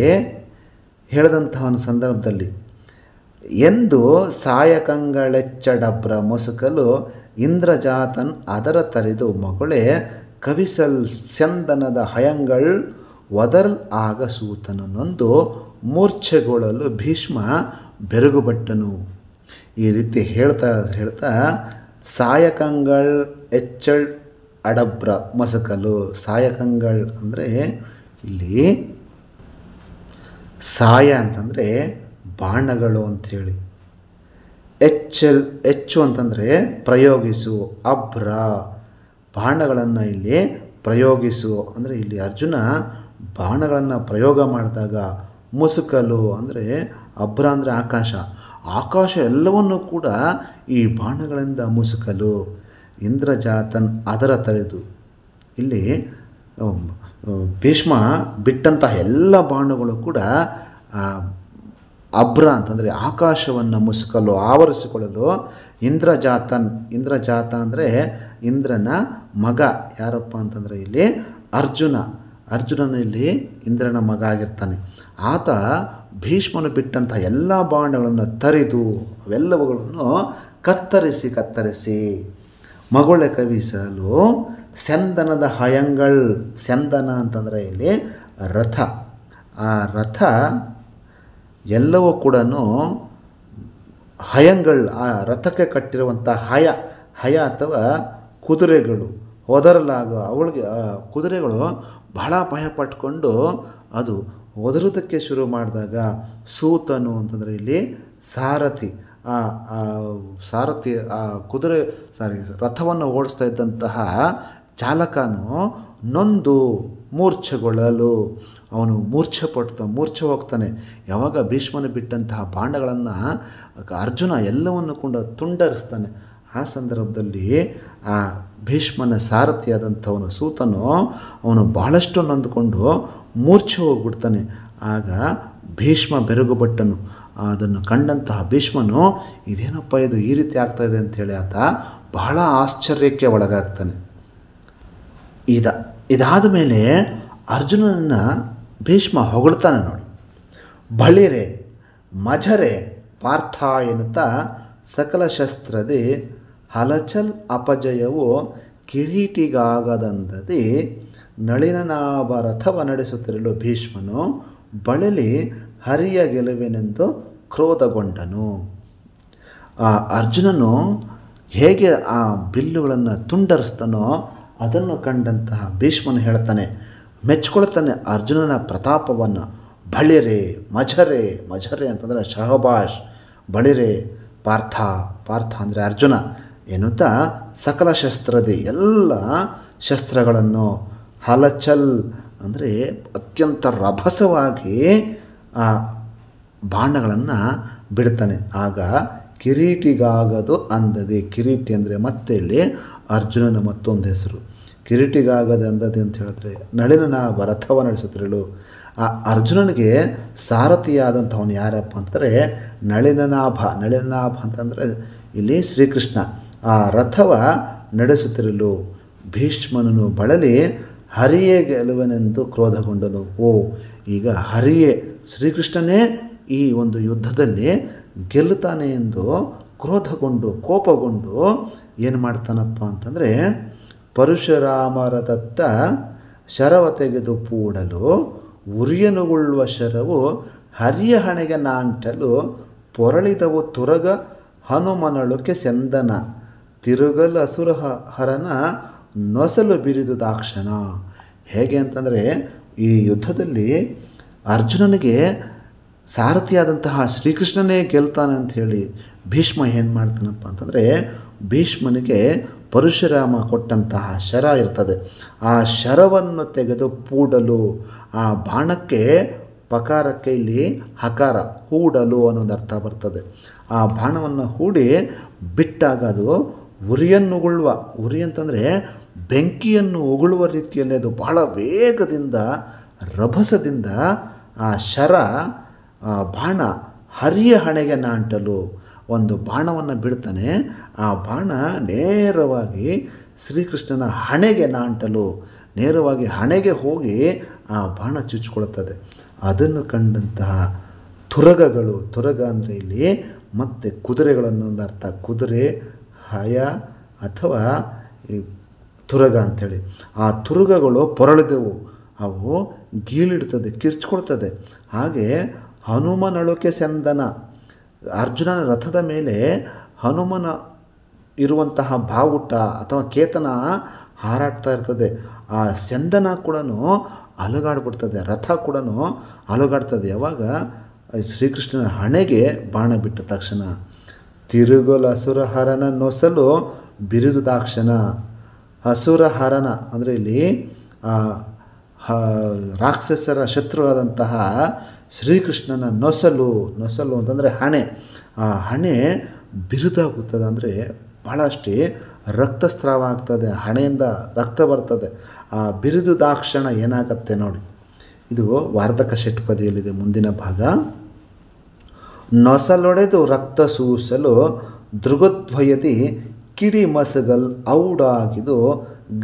Speaker 1: ಹೇಳಿದಂತಹ ಒಂದು ಸಂದರ್ಭದಲ್ಲಿ ಎಂದು ಸಾಯಕಂಗಳೆಚ್ಚಡಬ್ರ ಮೊಸಕಲು ಇಂದ್ರಜಾತನ್ ಅದರ ತರಿದು ಮಗಳೇ ಕವಿಸಲ್ ಸ್ಯಂದನದ ಹಯಂಗಳ್ ಒದರ್ಲ್ ಆಗ ಸೂತನು ನೊಂದು ಮೂರ್ಛೆಗೊಳ್ಳಲು ಭೀಷ್ಮ ಬೆರಗುಬಟ್ಟನು. ಈ ರೀತಿ ಹೇಳ್ತಾ ಸಾಯಕಂಗಳ್ ಎಚ್ಚಳ್ ಅಡಬ್ರ ಮಸಕಲು. ಸಾಯಕಂಗಳ್ ಅಂದರೆ ಇಲ್ಲಿ ಸಾಯ ಅಂತಂದರೆ ಬಾಣಗಳು ಅಂಥೇಳಿ, ಹೆಚ್ಚು ಅಂತಂದರೆ ಪ್ರಯೋಗಿಸು, ಅಭ್ರ ಬಾಣಗಳನ್ನು ಇಲ್ಲಿ ಪ್ರಯೋಗಿಸು ಅಂದರೆ ಇಲ್ಲಿ ಅರ್ಜುನ ಬಾಣಗಳನ್ನು ಪ್ರಯೋಗ ಮಾಡಿದಾಗ ಮುಸುಕಲು ಅಂದರೆ ಅಭ್ರ ಅಂದರೆ ಆಕಾಶ ಎಲ್ಲವನ್ನೂ ಕೂಡ ಈ ಬಾಣಗಳಿಂದ ಮುಸುಕಲು. ಇಂದ್ರಜಾತನ್ ಅದರ ತರೆದು, ಇಲ್ಲಿ ಭೀಷ್ಮ ಬಿಟ್ಟಂತಹ ಎಲ್ಲ ಬಾಣಗಳು ಕೂಡ ಅಭ್ರ ಅಂತಂದರೆ ಆಕಾಶವನ್ನು ಮುಸುಕಲು, ಆವರಿಸಿಕೊಳ್ಳಲು. ಇಂದ್ರಜಾತ ಅಂದರೆ ಇಂದ್ರನ ಮಗ. ಯಾರಪ್ಪ ಅಂತಂದರೆ ಇಲ್ಲಿ ಅರ್ಜುನನು ಇಲ್ಲಿ ಇಂದ್ರನ ಮಗ ಆಗಿರ್ತಾನೆ. ಆತ ಭೀಷ್ಮನು ಬಿಟ್ಟಂಥ ಎಲ್ಲ ಬಾಣಗಳನ್ನು ತರಿದು ಅವೆಲ್ಲವುಗಳನ್ನು ಕತ್ತರಿಸಿ ಮಗೊಳೆ ಕವಿಸಲು ಸ್ಯಂದನದ ಹಯಂಗಳ್. ಸ್ಯಂದನ ಅಂತಂದರೆ ಇಲ್ಲಿ ರಥ. ಆ ರಥ ಎಲ್ಲವೂ ಕೂಡ ಹಯಂಗಳ್, ಆ ರಥಕ್ಕೆ ಕಟ್ಟಿರುವಂಥ ಹಯ ಅಥವಾ ಕುದುರೆಗಳು ಒದರಲಾಗುವ ಅವಳಿಗೆ ಕುದುರೆಗಳು ಬಹಳ ಭಯಪಟ್ಕೊಂಡು ಅದು ಒದರೋದಕ್ಕೆ ಶುರು ಮಾಡಿದಾಗ ಸೂತನು ಅಂತಂದರೆ ಇಲ್ಲಿ ಸಾರಥಿ, ರಥವನ್ನು ಓಡಿಸ್ತಾ ಇದ್ದಂತಹ ಚಾಲಕನು ನೊಂದು ಮೂರ್ಛೆಗೊಳ್ಳಲು, ಅವನು ಮೂರ್ಛೆ ಹೋಗ್ತಾನೆ. ಯಾವಾಗ ಭೀಷ್ಮನು ಬಿಟ್ಟಂತಹ ಬಾಣಗಳನ್ನು ಅರ್ಜುನ ಎಲ್ಲವನ್ನು ಕೂಡ ತುಂಡರಿಸ್ತಾನೆ. ಆ ಸಂದರ್ಭದಲ್ಲಿ ಆ ಭೀಷ್ಮನ ಸಾರಥಿಯಾದಂಥವನು ಸೂತನು ಅವನು ಭಾಳಷ್ಟು ನೊಂದುಕೊಂಡು ಮೂರ್ಛೆ ಹೋಗ್ಬಿಡ್ತಾನೆ. ಆಗ ಭೀಷ್ಮ ಬೆರಗುಬಟ್ಟನು. ಅದನ್ನು ಕಂಡಂತಹ ಭೀಷ್ಮನು ಇದೇನಪ್ಪ ಇದು ಈ ರೀತಿ ಆಗ್ತಾಯಿದೆ ಅಂಥೇಳಿ ಆತ ಬಹಳ ಆಶ್ಚರ್ಯಕ್ಕೆ ಒಳಗಾಗ್ತಾನೆ. ಇದಾದ ಮೇಲೆ ಅರ್ಜುನನನ್ನು ಭೀಷ್ಮ ಹೊಗಳ್ತಾನೆ ನೋಡಿ. ಬಳಿರೆ ಮಜರೆ ಪಾರ್ಥ ಎನ್ನುತ್ತಾ ಸಕಲ ಶಸ್ತ್ರದಿ ಹಲಚಲ್ ಅಪಜಯವು ಕಿರೀಟಿಗಾಗದಂದದಿ ನಳಿನನಾಭ ರಥವ ನಡೆಸುತ್ತಿರಲು ಭೀಷ್ಮನು ಬಳಲಿ ಹರಿಯ ಗೆಲುವಿನೆಂದು ಕ್ರೋಧಗೊಂಡನು. ಅರ್ಜುನನು ಹೇಗೆ ಆ ಬಿಲ್ಲುಗಳನ್ನು ತುಂಡರಿಸ್ತಾನೋ ಅದನ್ನು ಕಂಡಂತಹ ಭೀಷ್ಮನು ಹೇಳ್ತಾನೆ, ಮೆಚ್ಕೊಳ್ತಾನೆ ಅರ್ಜುನನ ಪ್ರತಾಪವನ್ನು. ಬಳಿರೆ ಮಝರೆ, ಮಝರೆ ಅಂತಂದರೆ ಶಹಬಾಷ್, ಬಳಿರೆ ಪಾರ್ಥ, ಪಾರ್ಥ ಅಂದರೆ ಅರ್ಜುನ ಎನ್ನುತ್ತಾ ಸಕಲ ಶಸ್ತ್ರದಿ ಎಲ್ಲ ಶಸ್ತ್ರಗಳನ್ನು, ಹಲಚಲ್ ಅಂದರೆ ಅತ್ಯಂತ ರಭಸವಾಗಿ ಆ ಬಾಣಗಳನ್ನು ಬಿಡ್ತಾನೆ. ಆಗ ಕಿರೀಟಿಗಾಗದು ಅಂದದೆ, ಕಿರೀಟಿ ಅಂದರೆ ಮತ್ತೆ ಇಲ್ಲಿ ಅರ್ಜುನನ ಮತ್ತೊಂದು ಹೆಸರು. ಕಿರೀಟಿಗಾಗದೆ ಅಂದದೆ ಅಂತ ಹೇಳಿದ್ರೆ ನಳಿನನಾಭ ರಥವ ನಡೆಸುತ್ತಿರಲು ಆ ಅರ್ಜುನನಿಗೆ ಸಾರಥಿಯಾದಂಥವನು ಯಾರಪ್ಪ ಅಂತಂದರೆ ನಳಿನನಾಭ. ನಳಿನನಾಭ ಅಂತಂದರೆ ಇಲ್ಲಿ ಶ್ರೀಕೃಷ್ಣ. ಆ ರಥವ ನಡೆಸುತ್ತಿರಲು ಭೀಷ್ಮನನು ಬಳಲಿ ಹರಿಯೇ ಗೆಲುವನೆಂದು ಕ್ರೋಧಗೊಂಡನು. ಈಗ ಹರಿಯೇ ಶ್ರೀಕೃಷ್ಣನೇ ಈ ಒಂದು ಯುದ್ಧದಲ್ಲಿ ಗೆಲ್ಲುತ್ತಾನೆ ಎಂದು ಕ್ರೋಧಗೊಂಡು ಕೋಪಗೊಂಡು ಏನು ಮಾಡ್ತಾನಪ್ಪ ಅಂತಂದರೆ ಪರಶುರಾಮರದತ್ತ ಶರವ ತೆಗೆದು ಪೂಡಲು ಉರಿಯನುಗೊಳ್ಳುವ ಶರವು ಹರಿಯ ಹಣೆಗೆ ನಾಂಟಲು ಪೊರಳಿದವು ತುರಗ ಹನುಮನಳುಕೆ ಸೆಂದನ ತಿರುಗಲು ಅಸುರ ಹರನ ನೊಸಲು ಬಿರಿದು ದಾಕ್ಷಣ. ಹೇಗೆ ಅಂತಂದರೆ ಈ ಯುದ್ಧದಲ್ಲಿ ಅರ್ಜುನನಿಗೆ ಸಾರಥಿಯಾದಂತಹ ಶ್ರೀಕೃಷ್ಣನೇ ಗೆಲ್ತಾನೆ ಅಂಥೇಳಿ ಭೀಷ್ಮ ಏನು ಮಾಡ್ತಾನಪ್ಪ ಅಂತಂದರೆ ಭೀಷ್ಮನಿಗೆ ಪರಶುರಾಮ ಕೊಟ್ಟಂತಹ ಶರ ಇರ್ತದೆ. ಆ ಶರವನ್ನು ತೆಗೆದು ಪೂಡಲು, ಆ ಬಾಣಕ್ಕೆ ಪಕಾರಕ್ಕೆ ಇಲ್ಲಿ ಹಕಾರ, ಹೂಡಲು ಅನ್ನೋದು ಅರ್ಥ ಬರ್ತದೆ. ಆ ಬಾಣವನ್ನು ಹೂಡಿ ಬಿಟ್ಟಾಗ ಅದು ಉರಿಯನ್ನುಗುಳುವ, ಉರಿ ಅಂತಂದರೆ ಬೆಂಕಿಯನ್ನು ಉಗುಳುವ ರೀತಿಯಲ್ಲಿ ಅದು ಬಹಳ ವೇಗದಿಂದ ರಭಸದಿಂದ ಆ ಶರ ಬಾಣ ಹರಿಯ ಹಣೆಗೆ ನಾಂಟಲು ಒಂದು ಬಾಣವನ್ನು ಬಿಡ್ತಾನೆ. ಆ ಬಾಣ ನೇರವಾಗಿ ಶ್ರೀಕೃಷ್ಣನ ಹಣೆಗೆ ನಾಂಟಲು, ನೇರವಾಗಿ ಹಣೆಗೆ ಹೋಗಿ ಆ ಬಾಣ ಚುಚ್ಚಿಕೊಳ್ಳುತ್ತದೆ. ಅದನ್ನು ಕಂಡಂತಹ ತುರಗಗಳು, ತುರಗ ಅಂದರೆ ಇಲ್ಲಿ ಮತ್ತೆ ಕುದುರೆಗಳನ್ನೊಂದು ಅರ್ಥ, ಕುದುರೆ ಹಯ ಅಥವಾ ಈ ತುರಗ ಅಂಥೇಳಿ. ಆ ತುರಗಗಳು ಪೊರಳಿದೆವು, ಅವು ಗೀಳಿಡ್ತದೆ, ಕಿರ್ಚ್ಕೊಳ್ತದೆ. ಹಾಗೆ ಹನುಮನಳುಕೆ ಸೆಂದನ, ಅರ್ಜುನನ ರಥದ ಮೇಲೆ ಹನುಮನ ಇರುವಂತಹ ಬಾವುಟ ಅಥವಾ ಕೇತನ ಹಾರಾಡ್ತಾ ಇರ್ತದೆ. ಆ ಸೆಂದನ ಕೂಡ ಅಲುಗಾಡ್ಬಿಡ್ತದೆ, ರಥ ಕೂಡ ಅಲುಗಾಡ್ತದೆ. ಯಾವಾಗ ಶ್ರೀಕೃಷ್ಣನ ಹಣೆಗೆ ಬಾಣ ಬಿಟ್ಟ ತಕ್ಷಣ ತಿರುಗಲು ಅಸುರಹರನ ನೊಸಲು ಬಿರಿದು ದಾಕ್ಷಣ. ಅಸುರಹರನ ಅಂದರೆ ಇಲ್ಲಿ ರಾಕ್ಷಸರ ಶತ್ರುವಾದಂತಹ ಶ್ರೀಕೃಷ್ಣನ ನೊಸಲು, ನೊಸಲು ಅಂತಂದರೆ ಹಣೆ, ಆ ಹಣೆ ಬಿರುದಾಗುತ್ತದೆ, ಅಂದರೆ ಭಾಳಷ್ಟೇ ರಕ್ತಸ್ರಾವ ಆಗ್ತದೆ, ಹಣೆಯಿಂದ ರಕ್ತ ಬರ್ತದೆ. ಆ ಬಿರುದು ದಾಕ್ಷಣ ಏನಾಗತ್ತೆ ನೋಡಿ. ಇದು ವಾರ್ಧಕ ಷಟ್ಪದಿಯಲ್ಲಿದೆ ಮುಂದಿನ ಭಾಗ. ನೊಸಲೊಡೆದು ರಕ್ತ ಸೂಸಲು ದೃಗದ್ವಯದಿ ಕಿಡಿ ಮಸಗಲ್ ಔಡಾಗಿದು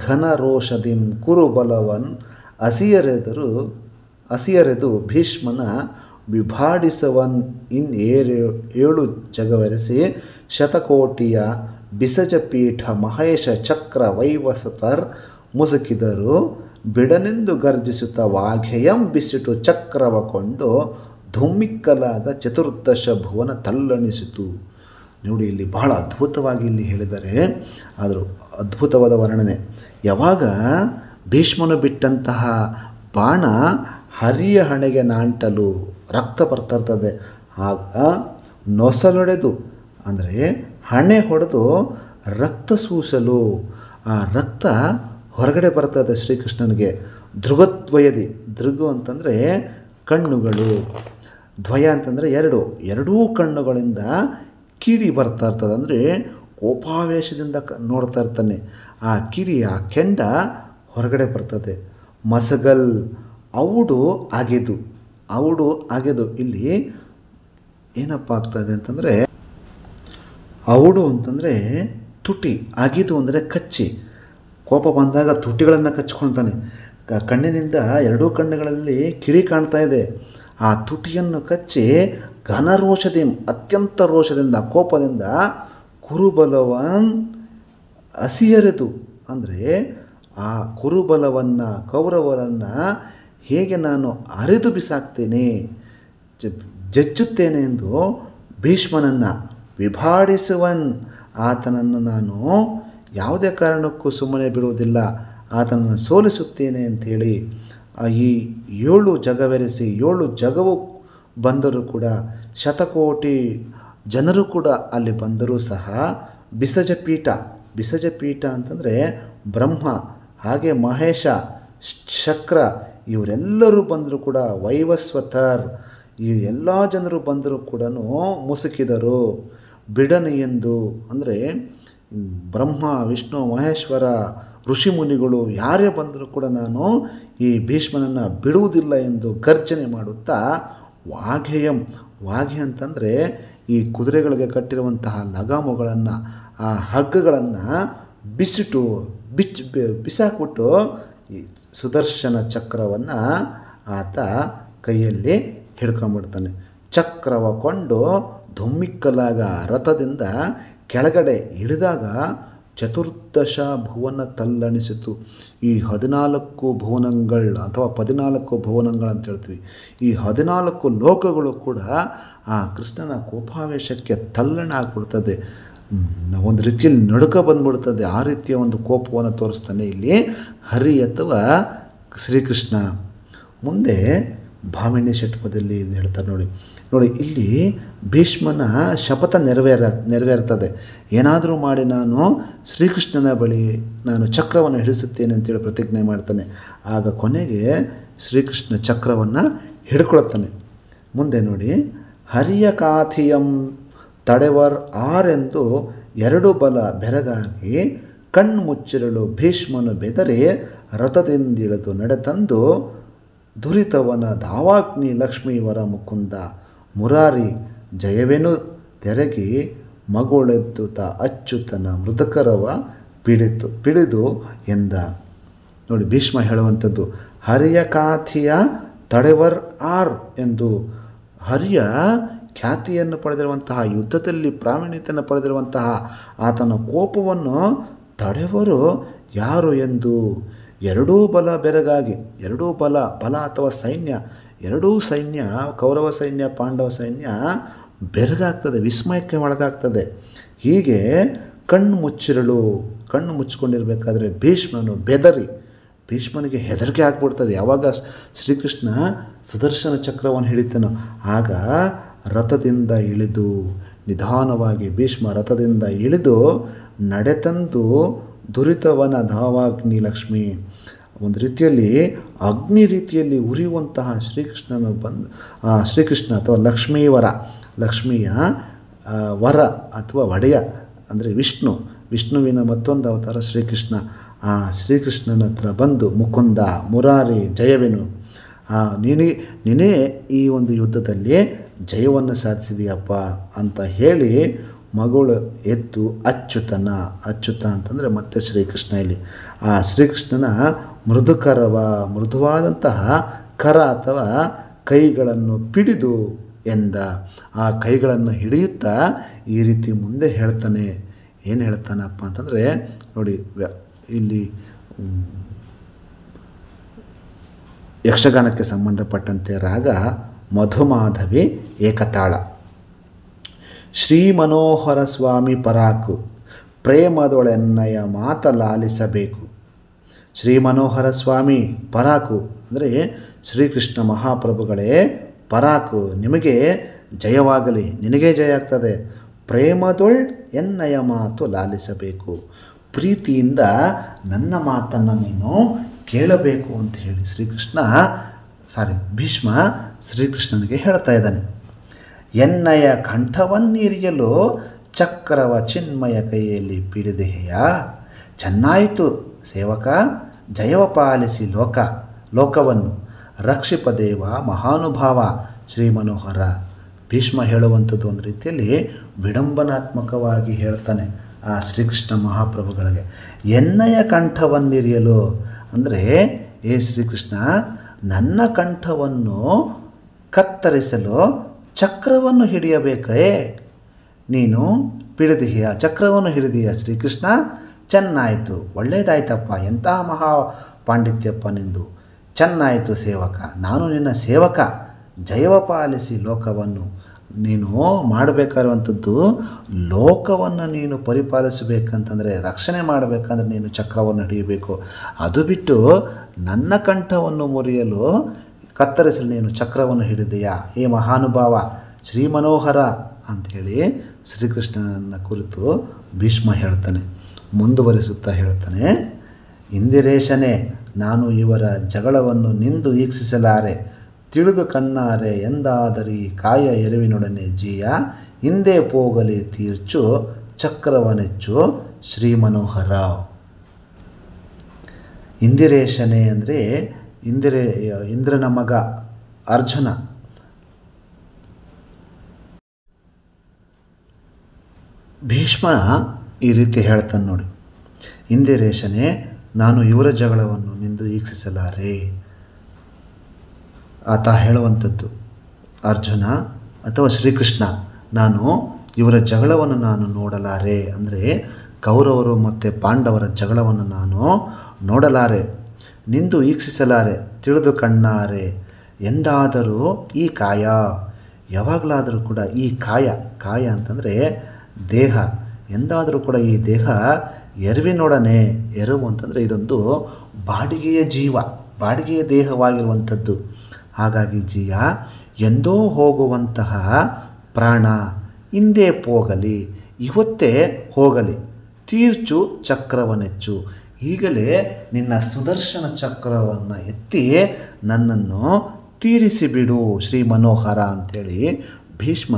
Speaker 1: ಘನ ರೋಷದಿಂ ಕುರುಬಲವನ್ ಅಸಿಯರೆದು ಭೀಷ್ಮನ ವಿಭಾಡಿಸವನ್ ಏಳು ಜಗವೆರೆಸಿ ಶತಕೋಟಿಯ ಬಿಸಜಪೀಠ ಮಹೇಶ ಚಕ್ರ ವೈವಸತರ್ ಮುಸುಕಿದರು ಬಿಡನೆಂದು ಗರ್ಜಿಸುತ್ತ ವಾಘೆಯಂ ಬಿಸಿಟು ಚಕ್ರವ ಕೊಂಡು ಧುಮ್ಮಿಕ್ಕಲಾದ ಚತುರ್ದಶ ಭುವನ ತಲ್ಲಣಿಸಿತು. ನೋಡಿ, ಇಲ್ಲಿ ಬಹಳ ಅದ್ಭುತವಾಗಿ ಇಲ್ಲಿ ಹೇಳಿದ್ದಾರೆ. ಆದರೂ ಅದ್ಭುತವಾದ ವರ್ಣನೆ. ಯಾವಾಗ ಭೀಷ್ಮನು ಬಿಟ್ಟಂತಹ ಬಾಣ ಹರಿಯ ಹಣೆಗೆ ನಾಂಟಲು ರಕ್ತ ಬರ್ತಾ ಇರ್ತದೆ, ಆಗ ನೊಸಲೊಡೆದು ಅಂದರೆ ಹಣೆ ಹೊಡೆದು ರಕ್ತ ಸೂಸಲು, ಆ ರಕ್ತ ಹೊರಗಡೆ ಬರ್ತದೆ ಶ್ರೀಕೃಷ್ಣನಿಗೆ. ದೃಗದ್ವಯದಿ, ದೃಗು ಅಂತಂದರೆ ಕಣ್ಣುಗಳು, ದ್ವಯ ಅಂತಂದರೆ ಎರಡೂ ಕಣ್ಣುಗಳಿಂದ ಕಿಡಿ ಬರ್ತಾ ಇರ್ತದೆ, ಅಂದರೆ ಕೋಪಾವೇಶದಿಂದ ನೋಡ್ತಾ ಇರ್ತಾನೆ. ಆ ಕಿಡಿ, ಆ ಕೆಂಡ ಹೊರಗಡೆ ಬರ್ತದೆ. ಮಸಗಲ್ ಔಡು ಅಗೆದು ಇಲ್ಲಿ ಏನಪ್ಪ ಆಗ್ತದೆ ಅಂತಂದರೆ, ಔಡು ಅಂತಂದರೆ ತುಟಿ, ಅಗಿದು ಅಂದರೆ ಕಚ್ಚಿ, ಕೋಪ ಬಂದಾಗ ತುಟಿಗಳನ್ನು ಕಚ್ಕೊಳ್ತಾನೆ. ಕಣ್ಣಿನಿಂದ ಎರಡೂ ಕಣ್ಣುಗಳಲ್ಲಿ ಕಿಡಿ ಕಾಣ್ತಾ ಇದೆ. ಆ ತುಟಿಯನ್ನು ಕಚ್ಚಿ ಘನರೋಷದಿ, ಅತ್ಯಂತ ರೋಷದಿಂದ ಕೋಪದಿಂದ ಕುರುಬಲವನ್ ಹಸಿಯರೆದು, ಅಂದರೆ ಆ ಕುರುಬಲವನ್ನು ಕೌರವರನ್ನು ಹೇಗೆ ನಾನು ಅರೆದು ಬಿಸಾಕ್ತೇನೆ, ಜಜ್ಜುತ್ತೇನೆ ಎಂದು ಭೀಷ್ಮನನ್ನು ವಿಭಾಡಿಸುವನ್, ಆತನನ್ನು ನಾನು ಯಾವುದೇ ಕಾರಣಕ್ಕೂ ಸುಮ್ಮನೆ ಬಿಡುವುದಿಲ್ಲ, ಆತನನ್ನು ಸೋಲಿಸುತ್ತೇನೆ ಅಂಥೇಳಿ ಈ 7 ಜಗವೆರೆಸಿ 7 ಜಗವು ಬಂದರೂ ಕೂಡ, ಶತಕೋಟಿ ಜನರು ಕೂಡ ಅಲ್ಲಿ ಬಂದರೂ ಸಹ ಬಿಸಜಪೀಠ ಅಂತಂದರೆ ಬ್ರಹ್ಮ, ಹಾಗೆ ಮಹೇಶ, ಶಕ್ರ ಇವರೆಲ್ಲರೂ ಬಂದರೂ ಕೂಡ, ವೈವಸ್ವತರ್ ಈ ಎಲ್ಲ ಜನರು ಬಂದರೂ ಕೂಡ ಮುಸುಕಿದರು. ಬಿಡನೆ ಎಂದು ಅಂದರೆ ಬ್ರಹ್ಮ, ವಿಷ್ಣು, ಮಹೇಶ್ವರ, ಋಷಿಮುನಿಗಳು ಯಾರೇ ಬಂದರೂ ಕೂಡ ನಾನು ಈ ಭೀಷ್ಮನನ್ನು ಬಿಡುವುದಿಲ್ಲ ಎಂದು ಗರ್ಜನೆ ಮಾಡುತ್ತಾ ವಾಘೆ ಅಂತಂದರೆ ಈ ಕುದುರೆಗಳಿಗೆ ಕಟ್ಟಿರುವಂತಹ ಲಗಾಮುಗಳನ್ನು, ಆ ಹಗ್ಗಗಳನ್ನು ಬಿಸಾಕ್ಬಿಟ್ಟು ಈ ಸುದರ್ಶನ ಚಕ್ರವನ್ನು ಆತ ಕೈಯಲ್ಲಿ ಹಿಡ್ಕೊಂಡ್ಬಿಡ್ತಾನೆ. ಚಕ್ರವ ಕೊಂಡು ಧುಮ್ಮಿಕ್ಕಲಾಗ ರಥದಿಂದ ಕೆಳಗಡೆ ಇಳಿದಾಗ ಚತುರ್ದಶ ಭುವನ ತಲ್ಲಣಿಸಿತು. ಈ 14 ಭುವನಗಳು ಅಥವಾ 14 ಭುವನಗಳು ಅಂತ ಹೇಳ್ತೀವಿ. ಈ 14 ಲೋಕಗಳು ಕೂಡ ಆ ಕೃಷ್ಣನ ಕೋಪಾವೇಶಕ್ಕೆ ತಲ್ಲಣ ಆಗಿಬಿಡ್ತದೆ. ಒಂದು ರೀತಿಯಲ್ಲಿ ನಡುಕ ಬಂದ್ಬಿಡ್ತದೆ. ಆ ರೀತಿಯ ಒಂದು ಕೋಪವನ್ನು ತೋರಿಸ್ತಾನೆ ಇಲ್ಲಿ ಹರಿ ಅಥವಾ ಶ್ರೀಕೃಷ್ಣ. ಮುಂದೆ ಭಾಮಿನಿ ಷಟ್ಪದಲ್ಲಿ ಹೇಳ್ತಾರೆ ನೋಡಿ ಇಲ್ಲಿ ಭೀಷ್ಮನ ಶಪಥ ನೆರವೇರ್ತದೆ. ಏನಾದರೂ ಮಾಡಿ ನಾನು ಶ್ರೀಕೃಷ್ಣನ ಬಳಿ ನಾನು ಚಕ್ರವನ್ನು ಹಿಡಿಸುತ್ತೇನೆ ಅಂತೇಳಿ ಪ್ರತಿಜ್ಞೆ ಮಾಡ್ತಾನೆ. ಆಗ ಕೊನೆಗೆ ಶ್ರೀಕೃಷ್ಣ ಚಕ್ರವನ್ನು ಹಿಡ್ಕೊಳ್ತಾನೆ. ಮುಂದೆ ನೋಡಿ, ಹರಿಯ ಕಾಥಿಯಂ ತಡೆವರ್ ಆರೆಂದು 2 ಬಲ ಬೆರಗಾಗಿ ಕಣ್ಮುಚ್ಚಿರಲು ಭೀಷ್ಮನು ಬೆದರಿ ರಥದಿಂದಿಳಿದು ನಡೆತಂದು ದುರಿತವನ ಧಾವಾಗ್ನಿ ಲಕ್ಷ್ಮೀವರ ಮುಕುಂದ ಮುರಾರಿ ಜಯವೆನು ತೆರಗಿ ಮಗುಳೆದ್ದುತ ಅಚ್ಯುತನ ಮೃದಕರವ ಪಿಡಿದು ಎಂದ. ನೋಡಿ, ಭೀಷ್ಮ ಹೇಳುವಂಥದ್ದು ಹರಿಯ ಕಾಥಿಯ ತಡೆವರ್ ಆರ್ ಎಂದು. ಹರಿಯ ಖ್ಯಾತಿಯನ್ನು ಪಡೆದಿರುವಂತಹ, ಯುದ್ಧದಲ್ಲಿ ಪ್ರಾವೀಣ್ಯತೆಯನ್ನು ಪಡೆದಿರುವಂತಹ ಆತನ ಕೋಪವನ್ನು ತಡೆವರು ಯಾರು ಎಂದು 2 ಬಲ ಬೆರಗಾಗಿ, 2 ಬಲ ಅಥವಾ ಸೈನ್ಯ, 2 ಸೈನ್ಯ, ಕೌರವ ಸೈನ್ಯ, ಪಾಂಡವ ಸೈನ್ಯ ಬೆರಗಾಗ್ತದೆ, ವಿಸ್ಮಯಕ್ಕೆ ಒಳಗಾಗ್ತದೆ. ಹೀಗೆ ಕಣ್ಣು ಮುಚ್ಚಿಕೊಂಡಿರಬೇಕಾದ್ರೆ ಭೀಷ್ಮನು ಬೆದರಿ, ಭೀಷ್ಮನಿಗೆ ಹೆದರಿಕೆ ಆಗ್ಬಿಡ್ತದೆ. ಯಾವಾಗ ಶ್ರೀಕೃಷ್ಣ ಸುದರ್ಶನ ಚಕ್ರವನ್ನು ಹಿಡಿತಾನೋ ಆಗ ರಥದಿಂದ ಇಳಿದು ನಿಧಾನವಾಗಿ ಭೀಷ್ಮ ರಥದಿಂದ ಇಳಿದು ನಡೆತಂದು ದುರಿತವನ ಧಾವಾಗ್ನಿ ಲಕ್ಷ್ಮಿ, ಒಂದು ರೀತಿಯಲ್ಲಿ ಅಗ್ನಿ ರೀತಿಯಲ್ಲಿ ಉರಿಯುವಂತಹ ಶ್ರೀಕೃಷ್ಣ ಅಥವಾ ಲಕ್ಷ್ಮಿಯ ವರ ಅಥವಾ ಒಡೆಯ ಅಂದರೆ ವಿಷ್ಣುವಿನ ಮತ್ತೊಂದು ಅವತಾರ ಶ್ರೀಕೃಷ್ಣ. ಆ ಶ್ರೀಕೃಷ್ಣನ ಹತ್ರ ಬಂದು ಮುಕುಂದ ಮುರಾರಿ ಜಯವೆನು, ನೀನೇ ಈ ಒಂದು ಯುದ್ಧದಲ್ಲಿ ಜಯವನ್ನು ಸಾಧಿಸಿದೆಯಪ್ಪ ಅಂತ ಹೇಳಿ ಮಗಳು ಎದ್ದು ಅಚ್ಯುತ ಅಂತಂದರೆ ಮತ್ತೆ ಶ್ರೀಕೃಷ್ಣ. ಇಲ್ಲಿ ಆ ಶ್ರೀಕೃಷ್ಣನ ಮೃದುವಾದಂತಹ ಕರ ಅಥವಾ ಕೈಗಳನ್ನು ಪಿಡಿದು ಎಂದ. ಆ ಕೈಗಳನ್ನು ಹಿಡಿಯುತ್ತಾ ಈ ರೀತಿ ಮುಂದೆ ಹೇಳ್ತಾನೆ. ಏನು ಹೇಳ್ತಾನಪ್ಪ ಅಂತಂದರೆ ನೋಡಿ, ಇಲ್ಲಿ ಯಕ್ಷಗಾನಕ್ಕೆ ಸಂಬಂಧಪಟ್ಟಂತೆ ರಾಗ ಮಧುಮಾಧವಿ ಏಕತಾಳ. ಶ್ರೀ ಮನೋಹರ ಸ್ವಾಮಿ ಪರಾಕು ಪ್ರೇಮದೊಳೆನ್ನಯ ಮಾತಲಾಲಿಸಬೇಕು. ಶ್ರೀ ಮನೋಹರ ಸ್ವಾಮಿ ಪರಾಕು ಅಂದರೆ ಶ್ರೀಕೃಷ್ಣ ಮಹಾಪ್ರಭುಗಳೇ ಪರಾಕು, ನಿಮಗೆ ಜಯವಾಗಲಿ, ನಿನಗೇ ಜಯ ಆಗ್ತದೆ. ಪ್ರೇಮದೊಳ್ ಎನ್ನಯ ಮಾತು ಲಾಲಿಸಬೇಕು, ಪ್ರೀತಿಯಿಂದ ನನ್ನ ಮಾತನ್ನು ನೀನು ಕೇಳಬೇಕು ಅಂತ ಹೇಳಿ ಭೀಷ್ಮ ಶ್ರೀಕೃಷ್ಣನಿಗೆ ಹೇಳ್ತಾ ಇದ್ದಾನೆ. ಎನ್ನಯ ಕಂಠವನ್ನಿರಿಯಲು ಚಕ್ರವ ಚಿನ್ಮಯ ಕೈಯಲ್ಲಿ ಪಿಡಿದೆಯ. ಚೆನ್ನಾಯಿತು ಸೇವಕ, ಜಯವ ಪಾಲಿಸಿ ಲೋಕವನ್ನು ರಕ್ಷಿಪದೇವ ಮಹಾನುಭಾವ ಶ್ರೀ ಮನೋಹರ. ಭೀಷ್ಮ ಹೇಳುವಂಥದ್ದು ಒಂದು ರೀತಿಯಲ್ಲಿ ವಿಡಂಬನಾತ್ಮಕವಾಗಿ ಹೇಳ್ತಾನೆ ಆ ಶ್ರೀಕೃಷ್ಣ ಮಹಾಪ್ರಭುಗಳಿಗೆ. ಎನ್ನಯ ಕಂಠವನ್ನಿರಿಯಲು ಅಂದರೆ, ಏ ಶ್ರೀಕೃಷ್ಣ, ನನ್ನ ಕಂಠವನ್ನು ಕತ್ತರಿಸಲು ಚಕ್ರವನ್ನು ಹಿಡಿಯಬೇಕೇ? ನೀನು ಪಿಡಿದೀಯ, ಚಕ್ರವನ್ನು ಹಿಡಿದೀಯ ಶ್ರೀಕೃಷ್ಣ, ಚೆನ್ನಾಯಿತು, ಒಳ್ಳೆಯದಾಯ್ತಪ್ಪ, ಎಂಥ ಮಹಾ ಪಾಂಡಿತ್ಯಪ್ಪ ನಿಂದು, ಚೆನ್ನಾಯಿತು ಸೇವಕ, ನಾನು ನಿನ್ನ ಸೇವಕ, ಜಯವ ಪಾಲಿಸಿ ಲೋಕವನ್ನು. ನೀನು ಮಾಡಬೇಕಾಗಿರುವಂಥದ್ದು ಲೋಕವನ್ನು ನೀನು ಪರಿಪಾಲಿಸಬೇಕಂತಂದರೆ, ರಕ್ಷಣೆ ಮಾಡಬೇಕಂದ್ರೆ ನೀನು ಚಕ್ರವನ್ನು ಹಿಡಿಯಬೇಕು. ಅದು ಬಿಟ್ಟು ನನ್ನ ಕಂಠವನ್ನು ಮುರಿಯಲು ಕತ್ತರಿಸಲು ನೀನು ಚಕ್ರವನ್ನು ಹಿಡಿದೆಯಾ, ಏ ಮಹಾನುಭಾವ, ಶ್ರೀ ಮನೋಹರ ಅಂಥೇಳಿ ಶ್ರೀಕೃಷ್ಣನ ಕುರಿತು ಭೀಷ್ಮ ಹೇಳ್ತಾನೆ. ಮುಂದುವರಿಸುತ್ತಾ ಹೇಳ್ತಾನೆ, ಇಂದಿರೇಶನೇ, ನಾನು ಇವರ ಜಗಳವನ್ನು ನಿಂದು ಈಕ್ಷಿಸಲಾರೆ, ತಿಳಿದು ಕಣ್ಣಾರೆ ಎಂದಾದರಿ ಕಾಯ ಎರುವಿನೊಡನೆ ಜೀಯ, ಹಿಂದೆ ಪೋಗಲಿ ತೀರ್ಚು ಚಕ್ರವನೆಚ್ಚು ಶ್ರೀ ಮನೋಹರ. ಇಂದಿರೇಶನೇ ಅಂದರೆ ಇಂದ್ರನ ಮಗ ಅರ್ಜುನ. ಭೀಷ್ಮ ಈ ರೀತಿ ಹೇಳ್ತಾನೆ ನೋಡಿ, ಇಂದಿರೇಶನೇ, ನಾನು ಇವರ ಜಗಳವನ್ನು ನಿಂದು ಈಕ್ಷಿಸಲಾರೆ. ಆತ ಹೇಳುವಂಥದ್ದು ಅರ್ಜುನ ಅಥವಾ ಶ್ರೀಕೃಷ್ಣ, ನಾನು ಇವರ ಜಗಳವನ್ನು ನಾನು ನೋಡಲಾರೆ, ಅಂದರೆ ಕೌರವರು ಮತ್ತು ಪಾಂಡವರ ಜಗಳವನ್ನು ನಾನು ನೋಡಲಾರೆ, ನಿಂದು ಈಕ್ಷಿಸಲಾರೆ, ತಿಳಿದು ಕಣ್ಣಾರೆ, ಎಂದಾದರೂ ಈ ಕಾಯ, ಯಾವಾಗಲಾದರೂ ಕೂಡ ಈ ಕಾಯ ಅಂತಂದರೆ ದೇಹ, ಎಂದಾದರೂ ಕೂಡ ಈ ದೇಹ ಎರುವಿನೊಡನೆ, ಎರುವು ಅಂತಂದರೆ ಇದೊಂದು ಬಾಡಿಗೆಯ ಜೀವ, ಬಾಡಿಗೆಯ ದೇಹವಾಗಿರುವಂಥದ್ದು. ಹಾಗಾಗಿ ಜೀಯ, ಎಂದೋ ಹೋಗುವಂತಹ ಪ್ರಾಣ ಹಿಂದೆ ಹೋಗಲಿ, ಇವತ್ತೇ ಹೋಗಲಿ, ತೀರ್ಚು ಚಕ್ರವನೆಚ್ಚು, ಈಗಲೇ ನಿನ್ನ ಸುದರ್ಶನ ಚಕ್ರವನ್ನು ಎತ್ತಿ ನನ್ನನ್ನು ತೀರಿಸಿಬಿಡು ಶ್ರೀ ಮನೋಹರ ಅಂಥೇಳಿ ಭೀಷ್ಮ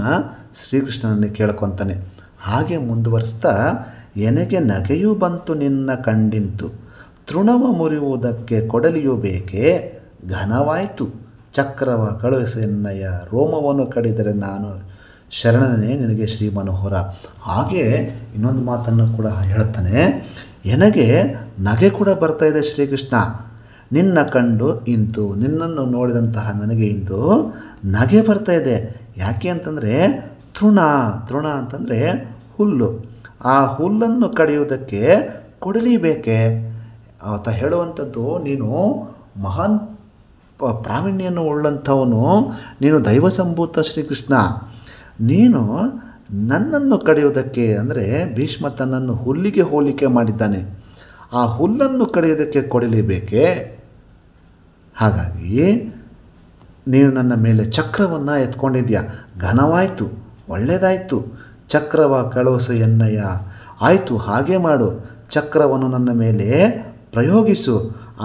Speaker 1: ಶ್ರೀಕೃಷ್ಣನನ್ನು ಕೇಳ್ಕೊತಾನೆ. ಹಾಗೆ ಮುಂದುವರಿಸ್ತಾ, ಎನಗೆ ನಗೆಯೂ ಬಂತು ನಿನ್ನ ಕಂಡಿಂತು, ತೃಣವ ಮುರಿಯುವುದಕ್ಕೆ ಕೊಡಲಿಯೂ ಬೇಕೇ, ಘನವಾಯಿತು ಚಕ್ರವ ಕಳುಹಿಸೆನ್ನಯ್ಯ, ರೋಮವನ್ನು ಕಡಿದರೆ ನಾನು ಶರಣನೇ ನಿನಗೆ ಶ್ರೀ ಮನೋಹರ. ಹಾಗೆ ಇನ್ನೊಂದು ಮಾತನ್ನು ಕೂಡ ಹೇಳ್ತಾನೆ, ಎನಗೆ ನಗೆ ಕೂಡ ಬರ್ತಾ ಇದೆ ಶ್ರೀಕೃಷ್ಣ, ನಿನ್ನ ಕಂಡು ಇಂತು, ನಿನ್ನನ್ನು ನೋಡಿದಂತಹ ನನಗೆ ಇಂದು ನಗೆ ಬರ್ತಾ ಇದೆ. ಯಾಕೆ ಅಂತಂದರೆ ತೃಣ ಅಂತಂದರೆ ಹುಲ್ಲು, ಆ ಹುಲ್ಲನ್ನು ಕಡಿಯುವುದಕ್ಕೆ ಕೊಡಲಿಬೇಕೆ. ಆತ ಹೇಳುವಂಥದ್ದು, ನೀನು ಮಹಾನ್ ಪ್ರಾವೀಣ್ಯನ್ನು ಉಳ್ಳಂಥವನು, ನೀನು ದೈವ ಸಂಭೂತ ಶ್ರೀಕೃಷ್ಣ, ನೀನು ನನ್ನನ್ನು ಕಡಿಯುವುದಕ್ಕೆ, ಅಂದರೆ ಭೀಷ್ಮ ತನ್ನನ್ನು ಹುಲ್ಲಿಗೆ ಹೋಲಿಕೆ ಮಾಡಿದ್ದಾನೆ, ಆ ಹುಲ್ಲನ್ನು ಕಡಿಯುವುದಕ್ಕೆ ಕೊಡಲಿಬೇಕೆ. ಹಾಗಾಗಿ ನೀನು ನನ್ನ ಮೇಲೆ ಚಕ್ರವನ್ನು ಎತ್ಕೊಂಡಿದ್ಯಾ, ಘನವಾಯಿತು, ಒಳ್ಳೆಯದಾಯಿತು, ಚಕ್ರವ ಕಳುಹಿಸು ಎನ್ನಯ್ಯ, ಆಯಿತು ಹಾಗೆ ಮಾಡು, ಚಕ್ರವನ್ನು ನನ್ನ ಮೇಲೆ ಪ್ರಯೋಗಿಸು.